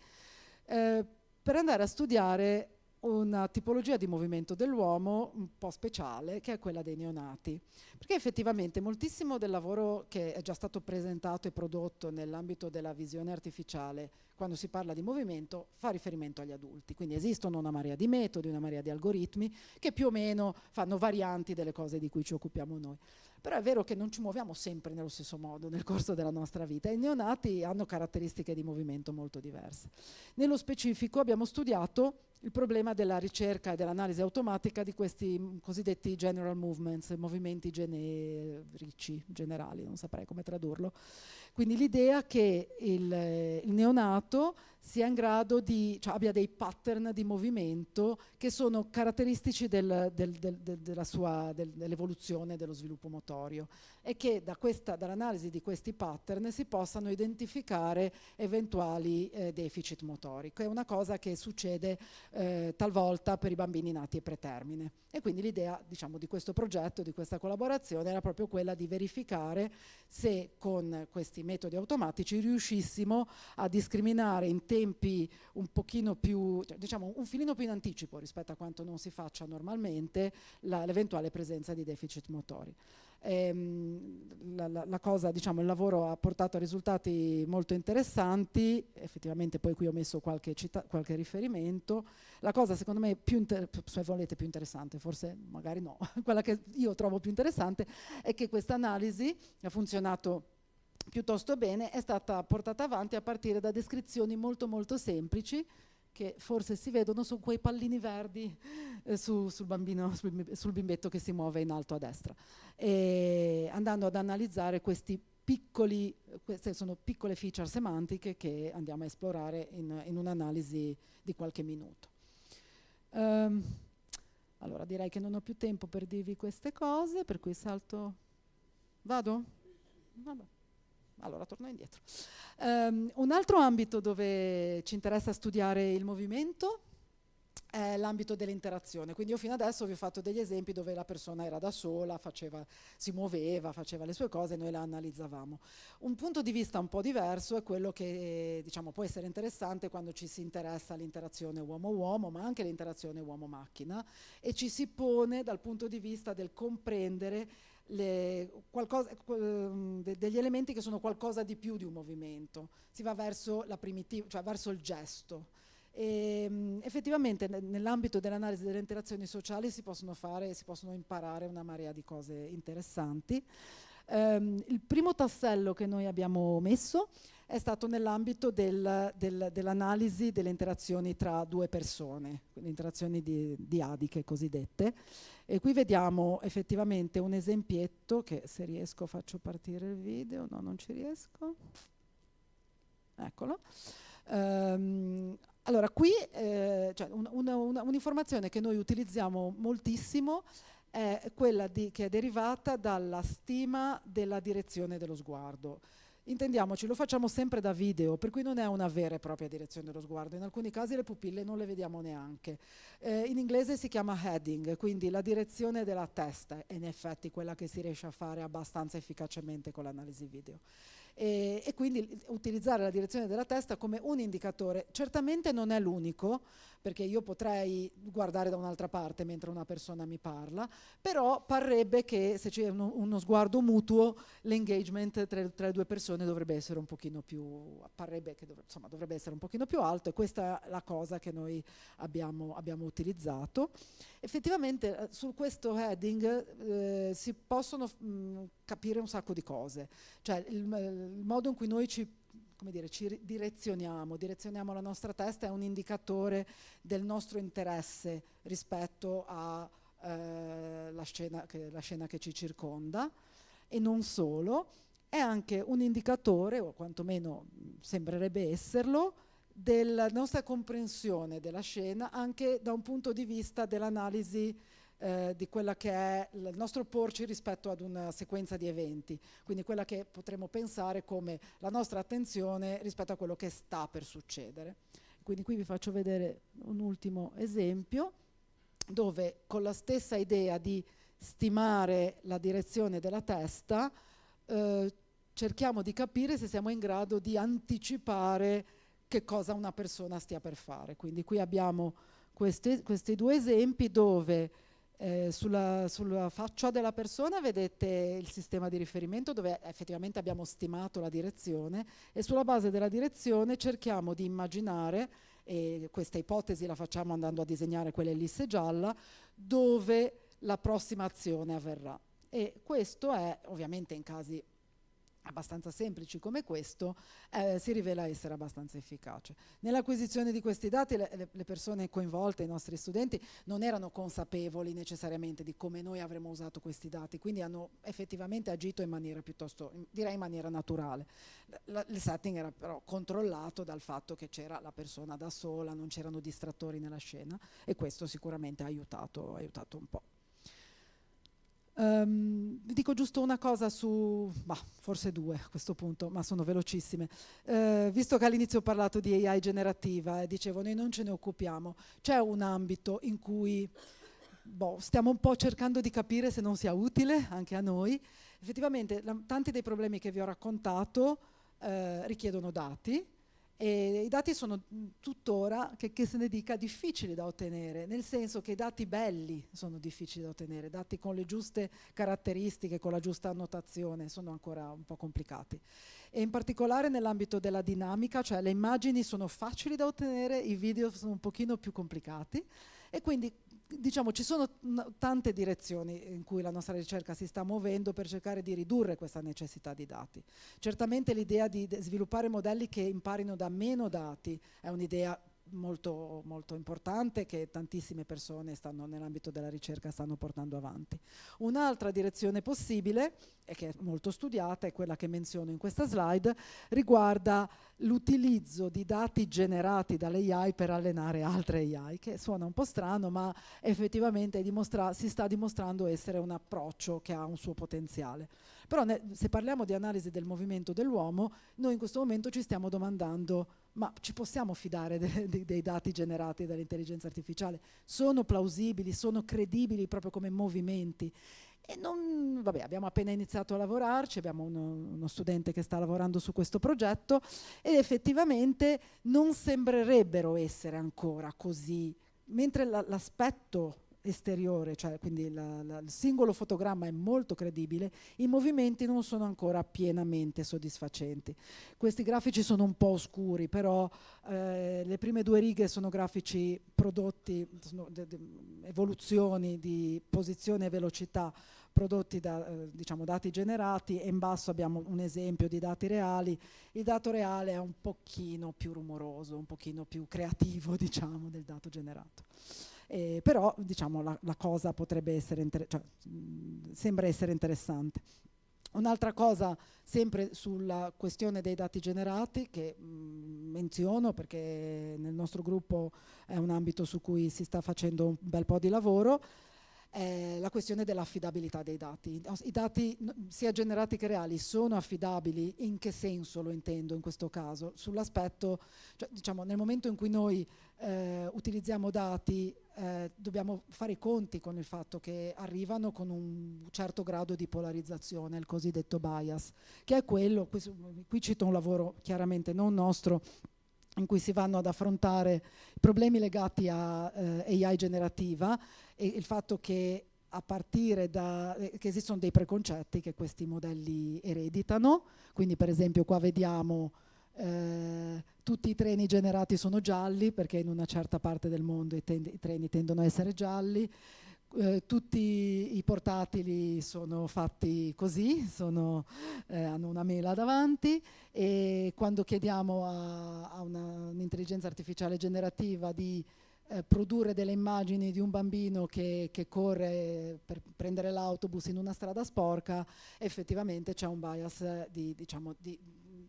per andare a studiare una tipologia di movimento dell'uomo un po' speciale, che è quella dei neonati. Perché effettivamente moltissimo del lavoro che è già stato presentato e prodotto nell'ambito della visione artificiale, quando si parla di movimento, fa riferimento agli adulti. Quindi esistono una marea di metodi, una marea di algoritmi, che più o meno fanno varianti delle cose di cui ci occupiamo noi. Però è vero che non ci muoviamo sempre nello stesso modo nel corso della nostra vita e i neonati hanno caratteristiche di movimento molto diverse. Nello specifico abbiamo studiato il problema della ricerca e dell'analisi automatica di questi cosiddetti general movements, movimenti generici, generali, non saprei come tradurlo. Quindi l'idea che il neonato sia in grado di, cioè abbia dei pattern di movimento che sono caratteristici dell'evoluzione dello sviluppo motorio e che dall'analisi di questi pattern si possano identificare eventuali deficit motori, che è una cosa che succede talvolta per i bambini nati a pretermine. E quindi l'idea, diciamo, di questo progetto, di questa collaborazione era proprio quella di verificare se con questi metodi automatici riuscissimo a discriminare in tempi un pochino più, diciamo un filino più in anticipo rispetto a quanto non si faccia normalmente l'eventuale presenza di deficit motori. La cosa, diciamo, il lavoro ha portato a risultati molto interessanti, effettivamente poi qui ho messo qualche riferimento. La cosa secondo me se volete più interessante, forse magari no, quella che io trovo più interessante è che questa analisi ha funzionato piuttosto bene, è stata portata avanti a partire da descrizioni molto molto semplici che forse si vedono su quei pallini verdi sul bimbetto che si muove in alto a destra, e andando ad analizzare queste sono piccole feature semantiche che andiamo a esplorare in un'analisi di qualche minuto. Allora direi che non ho più tempo per dirvi queste cose, per cui salto. Vado? Vabbè. Allora torno indietro. Un altro ambito dove ci interessa studiare il movimento è l'ambito dell'interazione. Quindi io fino adesso vi ho fatto degli esempi dove la persona era da sola, si muoveva, faceva le sue cose e noi la analizzavamo. Un punto di vista un po' diverso è quello che, diciamo, può essere interessante quando ci si interessa all'interazione uomo-uomo, ma anche l'interazione uomo-macchina, e ci si pone dal punto di vista del comprendere degli elementi che sono qualcosa di più di un movimento. Si va verso la primitiva, cioè verso il gesto. E, effettivamente nell'ambito dell'analisi delle interazioni sociali si possono imparare una marea di cose interessanti. Il primo tassello che noi abbiamo messo è stato nell'ambito dell'analisi delle interazioni tra due persone, quindi interazioni diadiche cosiddette. E qui vediamo effettivamente un esempietto che, se riesco, faccio partire il video. No, non ci riesco. Eccolo. Allora, qui cioè un'informazione che noi utilizziamo moltissimo è quella che è derivata dalla stima della direzione dello sguardo. Intendiamoci, lo facciamo sempre da video, per cui non è una vera e propria direzione dello sguardo. In alcuni casi le pupille non le vediamo neanche. In inglese si chiama heading, quindi la direzione della testa è in effetti quella che si riesce a fare abbastanza efficacemente con l'analisi video. e quindi utilizzare la direzione della testa come un indicatore. Certamente non è l'unico, perché io potrei guardare da un'altra parte mentre una persona mi parla, però parrebbe che se c'è uno sguardo mutuo, l'engagement tra le due persone dovrebbe essere un pochino più, parrebbe che dovrebbe essere un pochino più alto, e questa è la cosa che noi abbiamo utilizzato. Effettivamente su questo heading si possono capire un sacco di cose, cioè il modo in cui noi ci direzioniamo la nostra testa è un indicatore del nostro interesse rispetto a la scena che ci circonda, e non solo, è anche un indicatore, o quantomeno sembrerebbe esserlo, della nostra comprensione della scena anche da un punto di vista dell'analisi di quella che è il nostro porci rispetto ad una sequenza di eventi, quindi quella che potremmo pensare come la nostra attenzione rispetto a quello che sta per succedere. Quindi qui vi faccio vedere un ultimo esempio dove, con la stessa idea di stimare la direzione della testa, cerchiamo di capire se siamo in grado di anticipare che cosa una persona stia per fare. Quindi qui abbiamo questi due esempi dove sulla faccia della persona vedete il sistema di riferimento dove effettivamente abbiamo stimato la direzione, e sulla base della direzione cerchiamo di immaginare, e questa ipotesi la facciamo andando a disegnare quell'ellisse gialla, dove la prossima azione avverrà. E questo è, ovviamente in casi abbastanza semplici come questo, si rivela essere abbastanza efficace. Nell'acquisizione di questi dati le persone coinvolte, i nostri studenti, non erano consapevoli necessariamente di come noi avremmo usato questi dati, quindi hanno effettivamente agito in maniera piuttosto, direi in maniera naturale. Il setting era però controllato dal fatto che c'era la persona da sola, non c'erano distrattori nella scena, e questo sicuramente ha aiutato un po'. Vi dico giusto una cosa forse due a questo punto, ma sono velocissime. Visto che all'inizio ho parlato di AI generativa e dicevo noi non ce ne occupiamo, c'è un ambito in cui stiamo un po' cercando di capire se non sia utile anche a noi. Effettivamente tanti dei problemi che vi ho raccontato richiedono dati, e i dati sono tuttora, che se ne dica, difficili da ottenere, nel senso che i dati belli sono difficili da ottenere, dati con le giuste caratteristiche, con la giusta annotazione, sono ancora un po' complicati. E in particolare nell'ambito della dinamica, cioè le immagini sono facili da ottenere, i video sono un pochino più complicati, e quindi diciamo ci sono tante direzioni in cui la nostra ricerca si sta muovendo per cercare di ridurre questa necessità di dati. Certamente l'idea di sviluppare modelli che imparino da meno dati è un'idea molto, molto importante che tantissime persone nell'ambito della ricerca stanno portando avanti. Un'altra direzione possibile, e che è molto studiata, è quella che menziono in questa slide, riguarda l'utilizzo di dati generati dalle AI per allenare altre AI, che suona un po' strano, ma effettivamente si sta dimostrando essere un approccio che ha un suo potenziale. Però se parliamo di analisi del movimento dell'uomo, noi in questo momento ci stiamo domandando: ma ci possiamo fidare dei dati generati dall'intelligenza artificiale? Sono plausibili, sono credibili proprio come movimenti? E abbiamo appena iniziato a lavorarci, abbiamo uno studente che sta lavorando su questo progetto, ed effettivamente non sembrerebbero essere ancora così, mentre l'aspetto esteriore, cioè quindi il singolo fotogramma è molto credibile, i movimenti non sono ancora pienamente soddisfacenti. Questi grafici sono un po' oscuri, però le prime due righe sono grafici prodotti, sono evoluzioni di posizione e velocità prodotti da dati generati, e in basso abbiamo un esempio di dati reali. Il dato reale è un pochino più rumoroso, un pochino più creativo del dato generato. Però la cosa potrebbe essere sembra essere interessante. Un'altra cosa, sempre sulla questione dei dati generati, che menziono perché nel nostro gruppo è un ambito su cui si sta facendo un bel po' di lavoro, è la questione dell'affidabilità dei dati. I dati, sia generati che reali, sono affidabili? In che senso lo intendo in questo caso? Sull'aspetto, cioè, diciamo, nel momento in cui noi utilizziamo dati, dobbiamo fare i conti con il fatto che arrivano con un certo grado di polarizzazione, il cosiddetto bias, che è quello, qui cito un lavoro chiaramente non nostro, in cui si vanno ad affrontare problemi legati a AI generativa e il fatto che a partire da che esistono dei preconcetti che questi modelli ereditano, quindi per esempio qua vediamo tutti i treni generati sono gialli perché in una certa parte del mondo i treni tendono a essere gialli, tutti i portatili sono fatti così, hanno una mela davanti, e quando chiediamo a un'intelligenza artificiale generativa di produrre delle immagini di un bambino che corre per prendere l'autobus in una strada sporca, effettivamente c'è un bias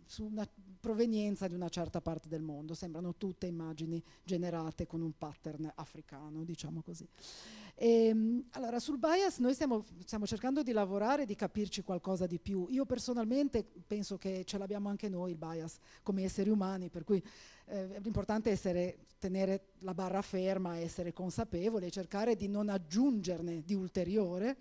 su una provenienza di una certa parte del mondo. Sembrano tutte immagini generate con un pattern africano, diciamo così. Allora, sul bias noi stiamo cercando di lavorare, di capirci qualcosa di più. Io personalmente penso che ce l'abbiamo anche noi il bias come esseri umani, per cui l'importante è tenere la barra ferma, essere consapevoli e cercare di non aggiungerne di ulteriore.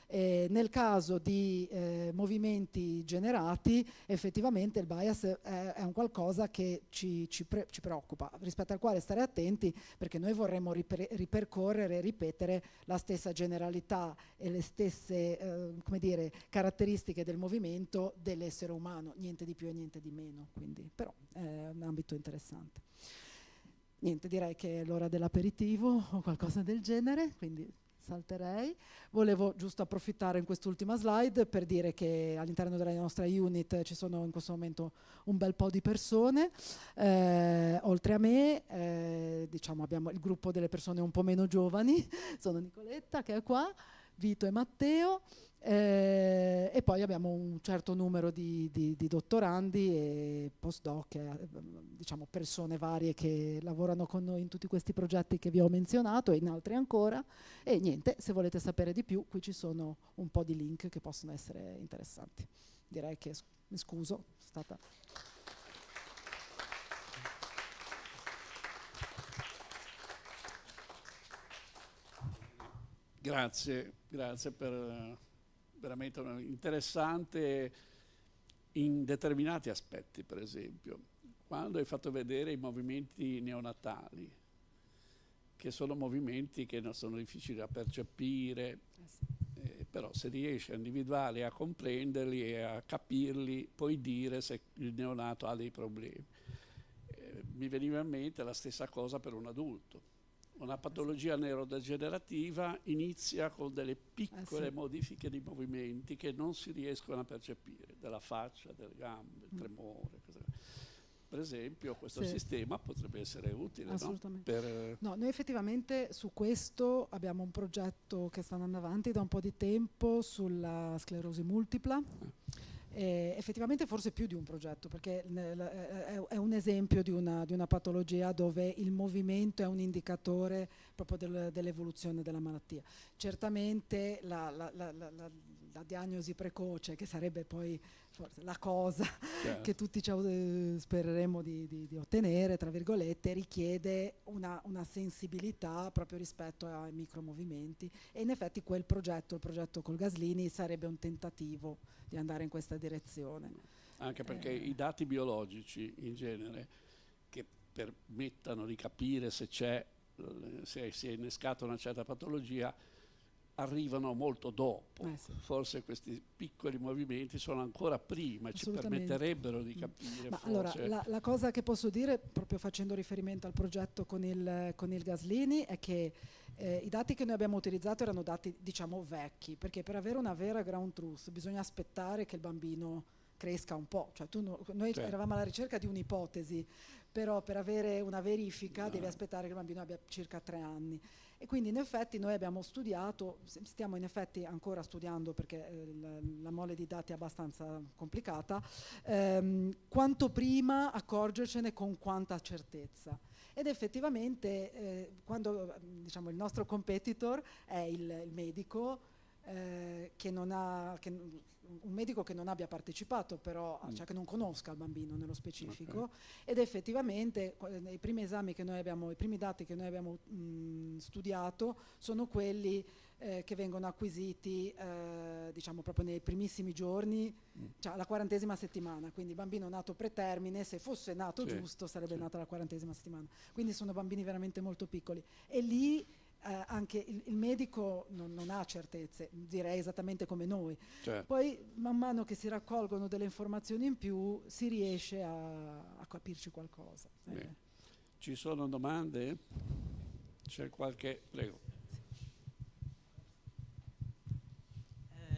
Nel caso di movimenti generati, effettivamente il bias è un qualcosa che ci preoccupa, rispetto al quale stare attenti, perché noi vorremmo ripercorrere e ripetere la stessa generalità e le stesse come dire, caratteristiche del movimento dell'essere umano, niente di più e niente di meno, quindi, però è un ambito interessante. Niente, direi che è l'ora dell'aperitivo o qualcosa del genere, quindi salterei. Volevo giusto approfittare in quest'ultima slide per dire che all'interno della nostra unit ci sono in questo momento un bel po' di persone, oltre a me diciamo abbiamo il gruppo delle persone un po' meno giovani, sono Nicoletta che è qua, Vito e Matteo, e poi abbiamo un certo numero di dottorandi e postdoc, diciamo persone varie che lavorano con noi in tutti questi progetti che vi ho menzionato e in altri ancora. E niente, se volete sapere di più, qui ci sono un po' di link che possono essere interessanti. Direi che mi scuso, è stata... Grazie per veramente interessante in determinati aspetti. Per esempio, quando hai fatto vedere i movimenti neonatali, che sono movimenti che non sono difficili da percepire, però se riesci a individuarli, a comprenderli e a capirli, puoi dire se il neonato ha dei problemi. Mi veniva in mente la stessa cosa per un adulto. Una patologia neurodegenerativa inizia con delle piccole modifiche di movimenti che non si riescono a percepire, della faccia, delle gambe, il tremore. Per esempio questo sistema potrebbe essere utile, assolutamente. No, noi effettivamente su questo abbiamo un progetto che sta andando avanti da un po' di tempo sulla sclerosi multipla. Effettivamente forse più di un progetto, perché è un esempio di una patologia dove il movimento è un indicatore proprio dell'evoluzione della malattia. Certamente la diagnosi precoce, che sarebbe poi forse la cosa che tutti spereremo di ottenere, tra virgolette, richiede una sensibilità proprio rispetto ai micromovimenti, e in effetti il progetto col Gaslini sarebbe un tentativo di andare in questa direzione. Anche perché i dati biologici in genere che permettano di capire se si è innescata una certa patologia arrivano molto dopo. Forse questi piccoli movimenti sono ancora prima e ci permetterebero di capire. Ma allora, la cosa che posso dire, proprio facendo riferimento al progetto con il Gaslini, è che i dati che noi abbiamo utilizzato erano dati, diciamo, vecchi, perché per avere una vera ground truth bisogna aspettare che il bambino cresca un po', cioè noi eravamo alla ricerca di un'ipotesi, però per avere una verifica devi aspettare che il bambino abbia circa 3 anni. E quindi in effetti noi abbiamo studiato, stiamo in effetti ancora studiando perché la mole di dati è abbastanza complicata, quanto prima accorgercene con quanta certezza. ed effettivamente quando diciamo, il nostro competitor è il medico che non ha, un medico che non abbia partecipato però, cioè che non conosca il bambino nello specifico, ed effettivamente nei primi esami che noi abbiamo, i primi dati che noi abbiamo studiato sono quelli che vengono acquisiti diciamo proprio nei primissimi giorni, cioè alla 40ª settimana, quindi bambino nato pretermine, se fosse nato giusto sarebbe nato alla 40ª settimana, quindi sono bambini veramente molto piccoli, e lì anche il medico non ha certezze, direi esattamente come noi. Poi man mano che si raccolgono delle informazioni in più si riesce a capirci qualcosa. Ci sono domande? C'è qualche... Prego.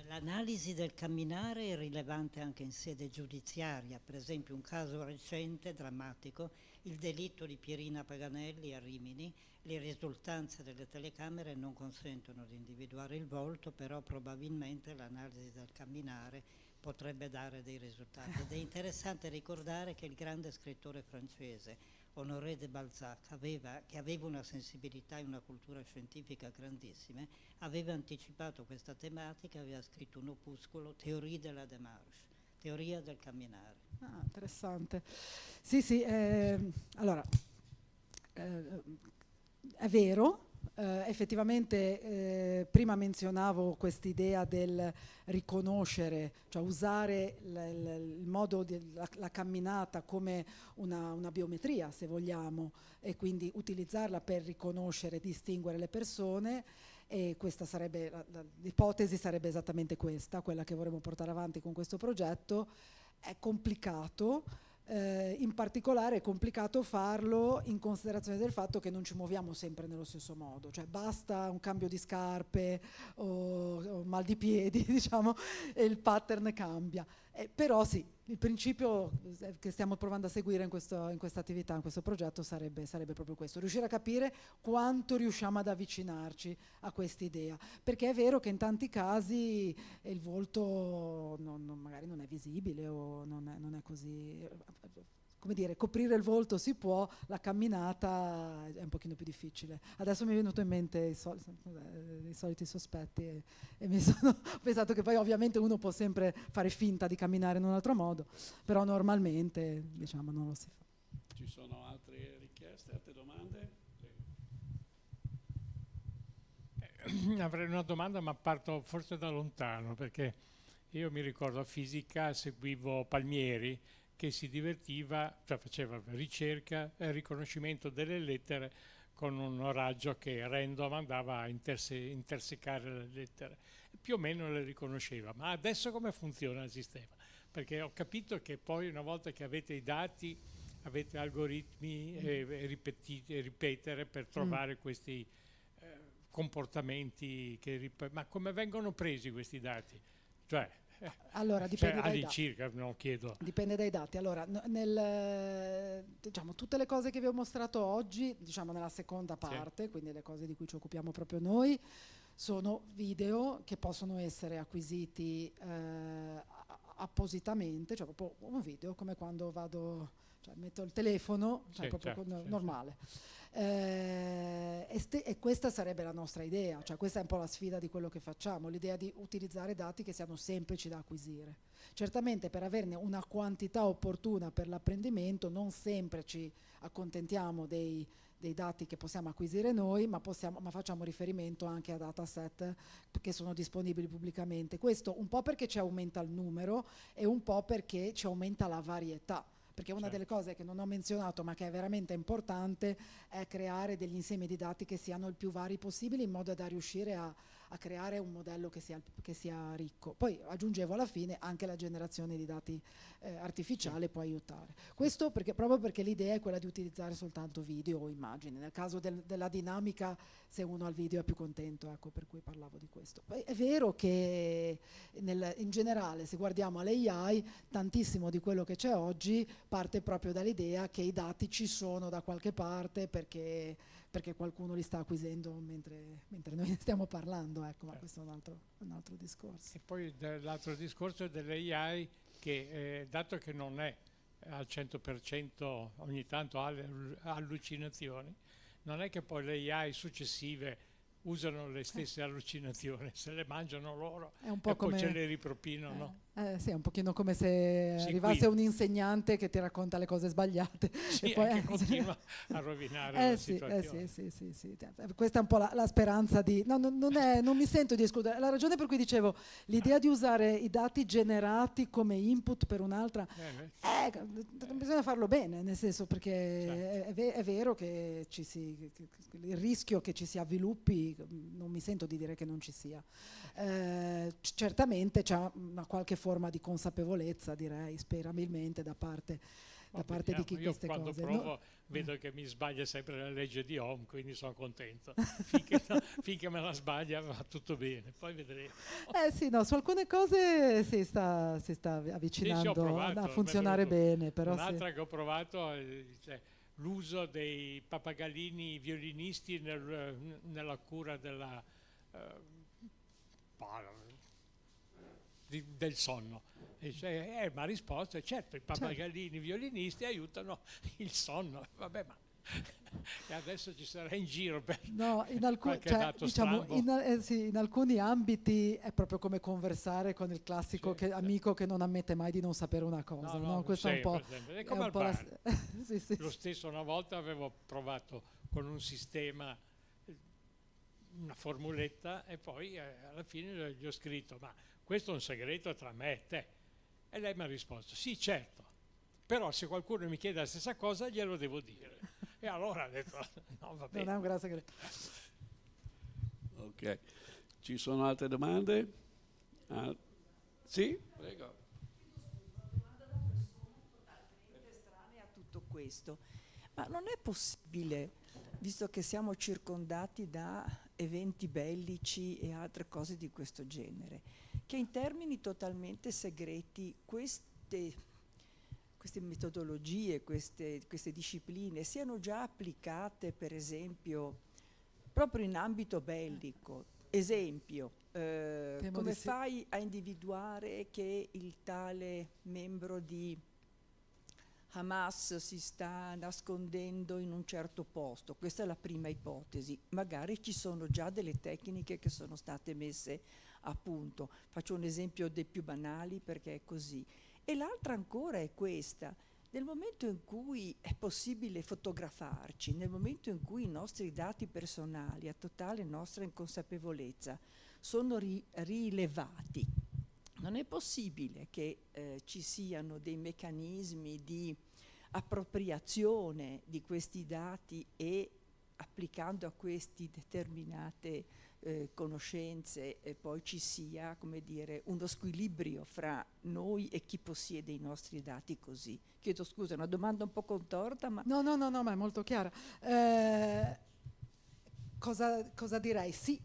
L'analisi del camminare è rilevante anche in sede giudiziaria, per esempio un caso recente, drammatico, il delitto di Pierina Paganelli a Rimini. Le risultanze delle telecamere non consentono di individuare il volto, però probabilmente l'analisi del camminare potrebbe dare dei risultati. Ed è interessante ricordare che il grande scrittore francese Honoré de Balzac, che aveva una sensibilità e una cultura scientifica grandissime, aveva anticipato questa tematica, aveva scritto un opuscolo, Théorie de la démarche, teoria del camminare. Ah, interessante. Sì, sì, allora, è vero. Effettivamente prima menzionavo quest'idea del riconoscere, cioè usare il modo la camminata come una biometria, se vogliamo, e quindi utilizzarla per riconoscere e distinguere le persone, e questa sarebbe l'ipotesi, sarebbe esattamente questa, quella che vorremmo portare avanti con questo progetto. È complicato. In particolare è complicato farlo in considerazione del fatto che non ci muoviamo sempre nello stesso modo, cioè basta un cambio di scarpe o mal di piedi, diciamo, e il pattern cambia. Però sì, il principio che stiamo provando a seguire in questa attività, in questo progetto, sarebbe proprio questo: riuscire a capire quanto riusciamo ad avvicinarci a quest'idea, perché è vero che in tanti casi il volto magari non è visibile o non è così, come dire, coprire il volto si può, la camminata è un pochino più difficile. Adesso mi è venuto in mente i soliti sospetti e mi sono pensato che poi ovviamente uno può sempre fare finta di camminare in un altro modo, però normalmente diciamo non lo si fa. Ci sono altre richieste, altre domande? Avrei una domanda, ma parto forse da lontano, perché io mi ricordo a fisica seguivo Palmieri, che si divertiva, cioè faceva ricerca e riconoscimento delle lettere con un raggio che random andava a intersecare le lettere. Più o meno le riconosceva. Ma adesso come funziona il sistema? Perché ho capito che poi una volta che avete i dati avete algoritmi e ripetere per trovare questi comportamenti ma come vengono presi questi dati? Cioè, allora, dipende dai dati. Circa, no, chiedo. Dipende dai dati. Allora, diciamo, tutte le cose che vi ho mostrato oggi, diciamo nella seconda parte, sì, quindi le cose di cui ci occupiamo proprio noi, sono video che possono essere acquisiti appositamente, cioè proprio un video come quando vado, cioè metto il telefono, cioè sì, proprio certo, normale. Sì. E questa sarebbe la nostra idea, cioè questa è un po' la sfida di quello che facciamo, l'idea di utilizzare dati che siano semplici da acquisire. Certamente per averne una quantità opportuna per l'apprendimento non sempre ci accontentiamo dei dati che possiamo acquisire noi, ma facciamo riferimento anche a dataset che sono disponibili pubblicamente. Questo un po' perché ci aumenta il numero e un po' perché ci aumenta la varietà. Perché una delle cose che non ho menzionato ma che è veramente importante è creare degli insiemi di dati che siano il più vari possibili, in modo da riuscire a creare un modello che sia ricco. Poi aggiungevo alla fine anche la generazione di dati artificiale può aiutare. Questo proprio perché l'idea è quella di utilizzare soltanto video o immagini. Nel caso della dinamica, se uno ha il video è più contento, ecco, per cui parlavo di questo. Poi è vero che in generale, se guardiamo alle tantissimo di quello che c'è oggi parte proprio dall'idea che i dati ci sono da qualche parte perché qualcuno li sta acquisendo mentre noi ne stiamo parlando, ecco, ma questo è un altro discorso. E poi l'altro discorso è dell'AI che dato che non è al 100%, ogni tanto ha le allucinazioni, non è che poi le AI successive usano le stesse allucinazioni, se le mangiano loro È un po' e poi come, ce le ripropinano. sì, è un pochino come se Sì, arrivasse qui un insegnante che ti racconta le cose sbagliate sì, e poi che continua a rovinare la sì, situazione. sì. Questa è un po' la speranza di... No, non mi sento di escludere. La ragione per cui dicevo l'idea di usare i dati generati come input per un'altra, bisogna farlo bene, nel senso, perché certo. è vero che il rischio che ci si avviluppi, non mi sento di dire che non ci sia. Certamente c'è una qualche forma di consapevolezza, direi, sperabilmente da parte di chi Io queste quando cose... provo vedo che mi sbaglia sempre la legge di Ohm, quindi sono contento. Finché me la sbaglia va tutto bene, poi vedremo. Sì, no, su alcune cose si sta Sì, ho avvicinando provato, a mi è funzionare venuto bene, però sì. un'altra che ho provato, cioè, l'uso dei pappagallini violinisti nella cura della, del sonno. E mi ha risposto, certo, i pappagallini violinisti aiutano il sonno. Vabbè, ma e adesso ci sarà in giro per No, qualche dato diciamo, strambo. sì, in alcuni ambiti è proprio come conversare con il classico Sì, amico che non ammette mai di non sapere una cosa, no? Questo è un po'... sempre, sempre. È è come un al po' la... bar. sì. Lo stesso una volta avevo provato con un sistema, una formuletta, e poi alla fine gli ho scritto, ma questo è un segreto tra me e te. E lei mi ha risposto, sì, certo, però se qualcuno mi chiede la stessa cosa glielo devo dire. E allora ha detto, no, va Non bene. è un gran segreto. Ok, ci sono altre domande? Sì? Prego. Estranea a tutto questo, ma non è possibile, visto che siamo circondati da eventi bellici e altre cose di questo genere, che in termini totalmente segreti queste metodologie, queste discipline siano già applicate, per esempio, proprio in ambito bellico? Esempio, come Sì. fai a individuare che il tale membro di Hamas si sta nascondendo in un certo posto? Questa è la prima ipotesi. Magari ci sono già delle tecniche che sono state messe a punto. Faccio un esempio dei più banali perché è così. E l'altra ancora è questa. Nel momento in cui è possibile fotografarci, nel momento in cui i nostri dati personali, a totale nostra inconsapevolezza, sono rilevati, non è possibile che ci siano dei meccanismi di appropriazione di questi dati e applicando a questi determinate conoscenze e poi ci sia, come dire, uno squilibrio fra noi e chi possiede i nostri dati così. Chiedo scusa, è una domanda un po' contorta, ma... No, ma è molto chiara. Cosa direi? Sì.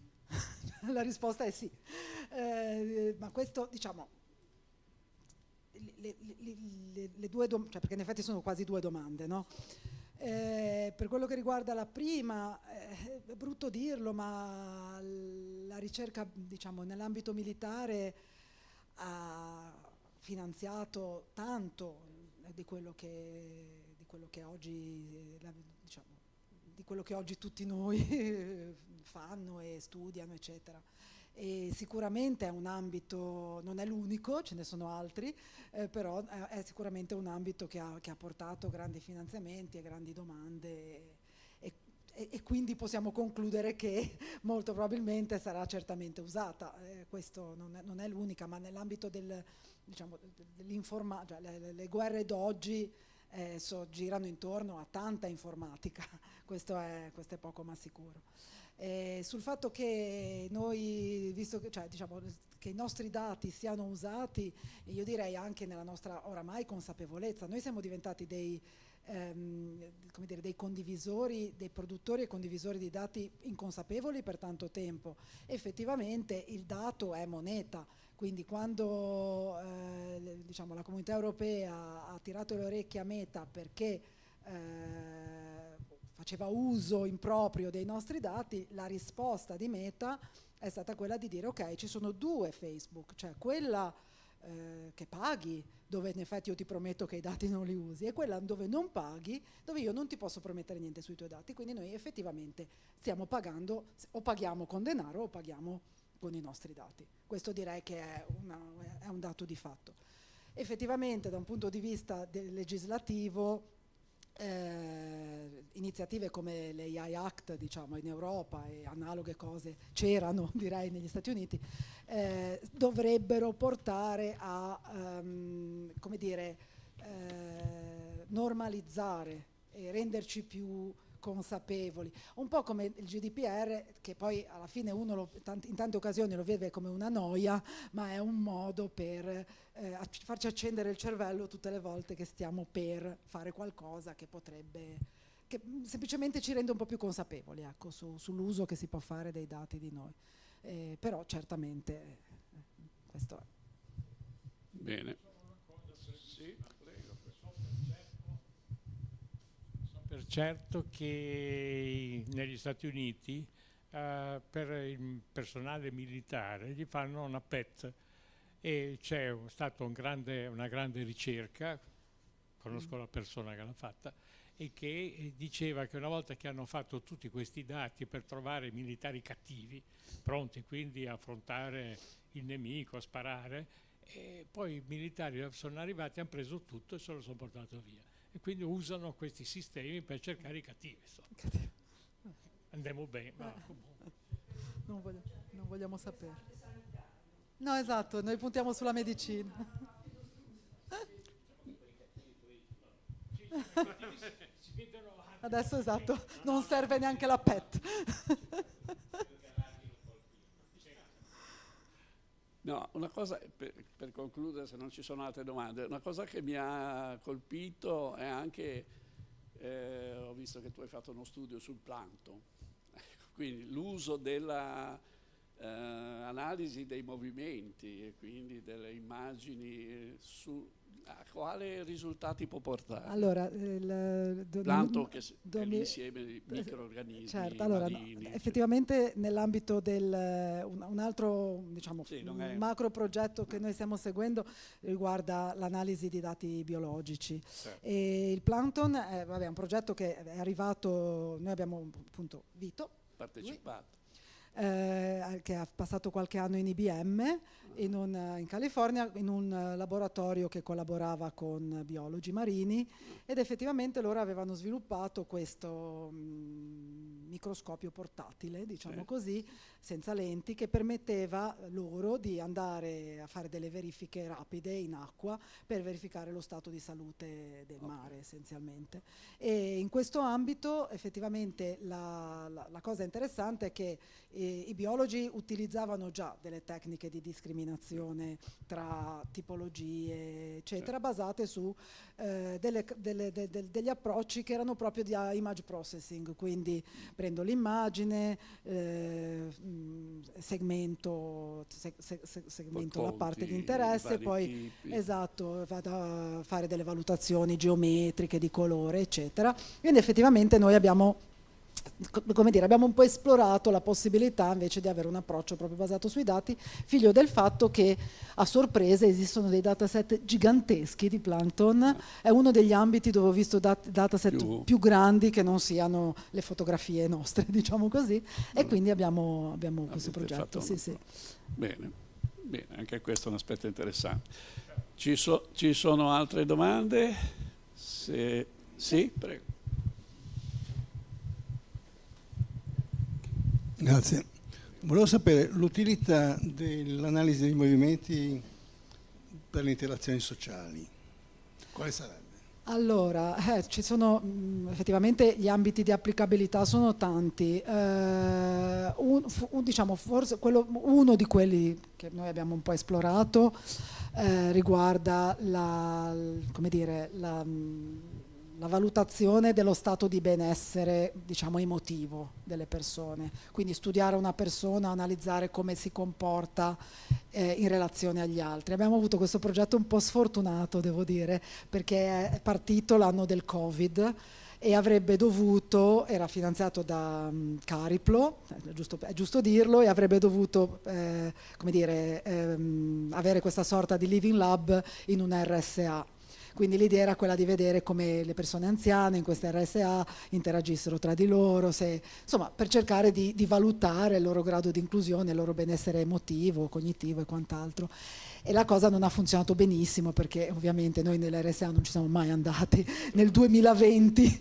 La risposta è sì. Ma questo, diciamo, le due cioè, perché in effetti sono quasi due domande, no? Per quello che riguarda la prima, è brutto dirlo, ma la ricerca, diciamo, nell'ambito militare ha finanziato tanto di quello che oggi, diciamo, di quello che oggi tutti noi fanno e studiano, eccetera. E sicuramente è un ambito, non è l'unico, ce ne sono altri, però è sicuramente un ambito che ha portato grandi finanziamenti e grandi domande e quindi possiamo concludere che molto probabilmente sarà certamente usata. Questo non è l'unica, ma nell'ambito diciamo, cioè le guerre d'oggi girano intorno a tanta informatica, questo è poco ma sicuro. Sul fatto che noi, visto che, cioè, diciamo, che i nostri dati siano usati, io direi anche nella nostra oramai consapevolezza, noi siamo diventati come dire, dei condivisori, dei produttori e condivisori di dati inconsapevoli per tanto tempo. Effettivamente il dato è moneta, quindi quando diciamo, la Comunità Europea ha tirato le orecchie a Meta perché faceva uso improprio dei nostri dati, la risposta di Meta è stata quella di dire ok, ci sono due Facebook, cioè quella che paghi, dove in effetti io ti prometto che i dati non li usi, e quella dove non paghi, dove io non ti posso promettere niente sui tuoi dati. Quindi noi effettivamente stiamo pagando, o paghiamo con denaro o paghiamo con i nostri dati. Questo direi che è un dato di fatto. Effettivamente da un punto di vista legislativo, iniziative come l'AI Act, diciamo, in Europa, e analoghe cose c'erano, direi, negli Stati Uniti, dovrebbero portare a come dire, normalizzare e renderci più consapevoli, un po' come il GDPR, che poi alla fine uno in tante occasioni lo vede come una noia, ma è un modo per farci accendere il cervello tutte le volte che stiamo per fare qualcosa che potrebbe, che semplicemente ci rende un po' più consapevoli, ecco, sull'uso che si può fare dei dati di noi. Però certamente questo è. Bene. Per certo che negli Stati Uniti per il personale militare gli fanno una PET, e c'è stata una grande ricerca, conosco la persona che l'ha fatta, e che diceva che una volta che hanno fatto tutti questi dati per trovare militari cattivi, pronti quindi a affrontare il nemico, a sparare, e poi i militari sono arrivati, hanno preso tutto e se lo sono portato via. E quindi usano questi sistemi per cercare i cattivi. Andiamo bene, ma comunque. Non vogliamo sapere. No, esatto, noi puntiamo sulla medicina. Adesso esatto, non serve neanche la PET. No, una cosa, per concludere, se non ci sono altre domande, una cosa che mi ha colpito è anche, ho visto che tu hai fatto uno studio sul plankton, quindi l'uso della analisi dei movimenti e quindi delle immagini, a quale risultati può portare? Allora, Plankton che è l'insieme di microorganismi, certo, allora, marini, effettivamente nell'ambito del un altro, diciamo, sì, macro progetto che noi stiamo seguendo riguarda l'analisi di dati biologici. certo. E il plankton è un progetto che è arrivato, noi abbiamo appunto Vito, Partecipato. che ha passato qualche anno in IBM, in California, in un laboratorio che collaborava con biologi marini, ed effettivamente loro avevano sviluppato questo microscopio portatile, diciamo così, senza lenti, che permetteva loro di andare a fare delle verifiche rapide in acqua per verificare lo stato di salute del mare, essenzialmente. E in questo ambito effettivamente la cosa interessante è che i biologi utilizzavano già delle tecniche di discriminazione tra tipologie, eccetera, basate su degli approcci che erano proprio di image processing, quindi prendo l'immagine, segmento la parte di interesse, poi esatto, vado a fare delle valutazioni geometriche di colore, eccetera. Quindi effettivamente noi abbiamo, come dire, abbiamo un po' esplorato la possibilità invece di avere un approccio proprio basato sui dati, figlio del fatto che a sorpresa esistono dei dataset giganteschi di plankton. È uno degli ambiti dove ho visto dataset più grandi che non siano le fotografie nostre, diciamo così, e quindi abbiamo questo progetto. Sì. Bene, anche questo è un aspetto interessante. Ci sono altre domande? Sì, prego. Grazie. Volevo sapere l'utilità dell'analisi dei movimenti per le interazioni sociali. Quale sarebbe? Allora, ci sono effettivamente gli ambiti di applicabilità sono tanti. Diciamo, forse uno di quelli che noi abbiamo un po' esplorato riguarda la valutazione dello stato di benessere, diciamo, emotivo delle persone. Quindi studiare una persona, analizzare come si comporta in relazione agli altri. Abbiamo avuto questo progetto un po' sfortunato, devo dire, perché è partito l'anno del Covid e avrebbe dovuto, era finanziato da Cariplo, è giusto dirlo, e avrebbe dovuto come dire, avere questa sorta di living lab in un RSA. Quindi l'idea era quella di vedere come le persone anziane in queste RSA interagissero tra di loro, insomma, per cercare di valutare il loro grado di inclusione, il loro benessere emotivo, cognitivo e quant'altro. E la cosa non ha funzionato benissimo, perché ovviamente noi nell'RSA non ci siamo mai andati nel 2020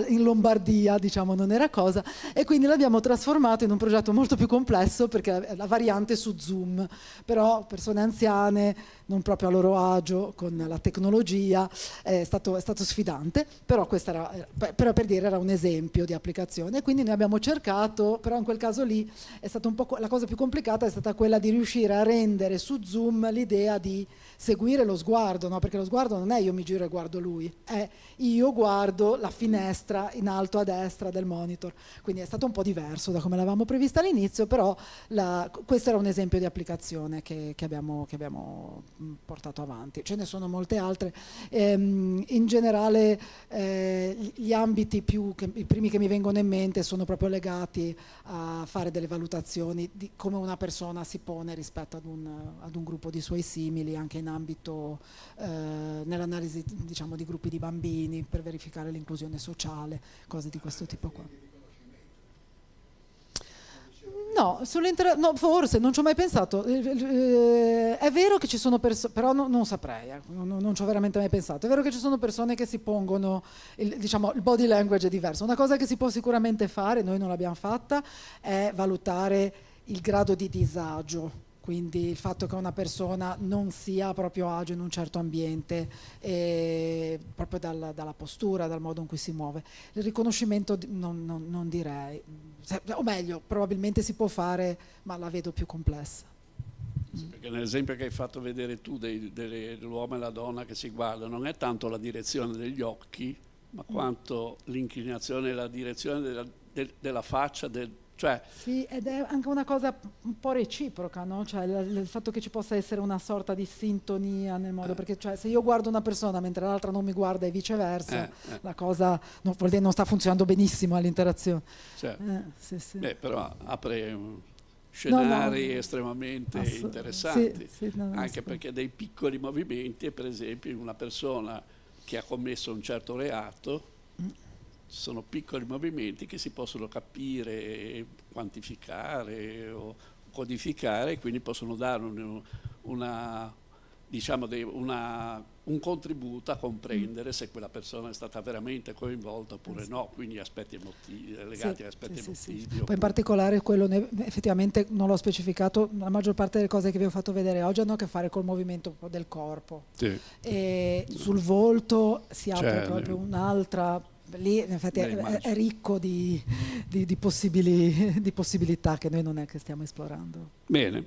in Lombardia, diciamo, non era cosa, e quindi l'abbiamo trasformato in un progetto molto più complesso, perché la variante su Zoom, però persone anziane, non proprio a loro agio con la tecnologia, è stato sfidante, però questa era, per dire, era un esempio di applicazione. Quindi noi abbiamo cercato, però in quel caso lì è stata un po' la cosa più complicata, è stata quella di riuscire a rendere su Zoom l'idea di seguire lo sguardo, no? Perché lo sguardo non è io mi giro e guardo lui, è io guardo la finestra in alto a destra del monitor. Quindi è stato un po' diverso da come l'avevamo prevista all'inizio, però questo era un esempio di applicazione che abbiamo portato avanti. Ce ne sono molte altre. In generale gli ambiti i primi che mi vengono in mente sono proprio legati a fare delle valutazioni di come una persona si pone rispetto ad un gruppo di suoi simili, anche in ambito nell'analisi, diciamo, di gruppi di bambini, per verificare l'inclusione sociale, cose di questo tipo qua. No, no, forse non ci ho mai pensato. È vero che ci sono persone, però non saprei, non ci ho veramente mai pensato. È vero che ci sono persone che si pongono, diciamo, il body language è diverso. Una cosa che si può sicuramente fare, noi non l'abbiamo fatta, è valutare il grado di disagio. Quindi il fatto che una persona non sia a proprio agio in un certo ambiente, proprio dalla postura, dal modo in cui si muove. Il riconoscimento non direi, o meglio, probabilmente si può fare, ma la vedo più complessa. Sì, perché nell'esempio che hai fatto vedere tu dell'uomo e la donna che si guardano, non è tanto la direzione degli occhi, ma quanto l'inclinazione e la direzione della faccia, cioè, sì, ed è anche una cosa un po' reciproca, no? Cioè il fatto che ci possa essere una sorta di sintonia nel modo, perché cioè, se io guardo una persona mentre l'altra non mi guarda e viceversa, la cosa vuol dire non sta funzionando benissimo all'interazione. certo. Sì. Beh, però apre scenari no, estremamente interessanti, sì, anche perché dei piccoli movimenti, per esempio in una persona che ha commesso un certo reato, sono piccoli movimenti che si possono capire, quantificare o codificare, e quindi possono dare un contributo a comprendere se quella persona è stata veramente coinvolta oppure no, quindi aspetti emotivi, legati a aspetti emotivi. Poi in particolare quello effettivamente non l'ho specificato, la maggior parte delle cose che vi ho fatto vedere oggi hanno a che fare col movimento del corpo. Sì. E sul volto si apre Certo. proprio un'altra. Lì in effetti è ricco di possibilità che noi non è che stiamo esplorando. Bene.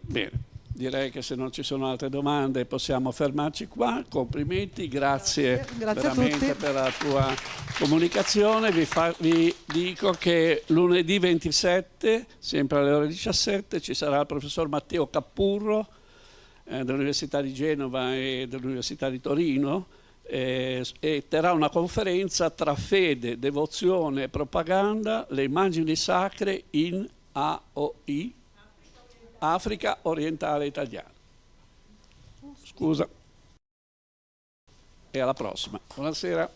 Direi che se non ci sono altre domande possiamo fermarci qua. Complimenti, grazie veramente per la tua comunicazione. Vi dico che lunedì 27, sempre alle ore 17, ci sarà il professor Matteo Cappurro dell'Università di Genova e dell'Università di Torino, e terrà una conferenza tra fede, devozione e propaganda, le immagini sacre in AOI, Africa orientale italiana. Scusa. E alla prossima. Buonasera.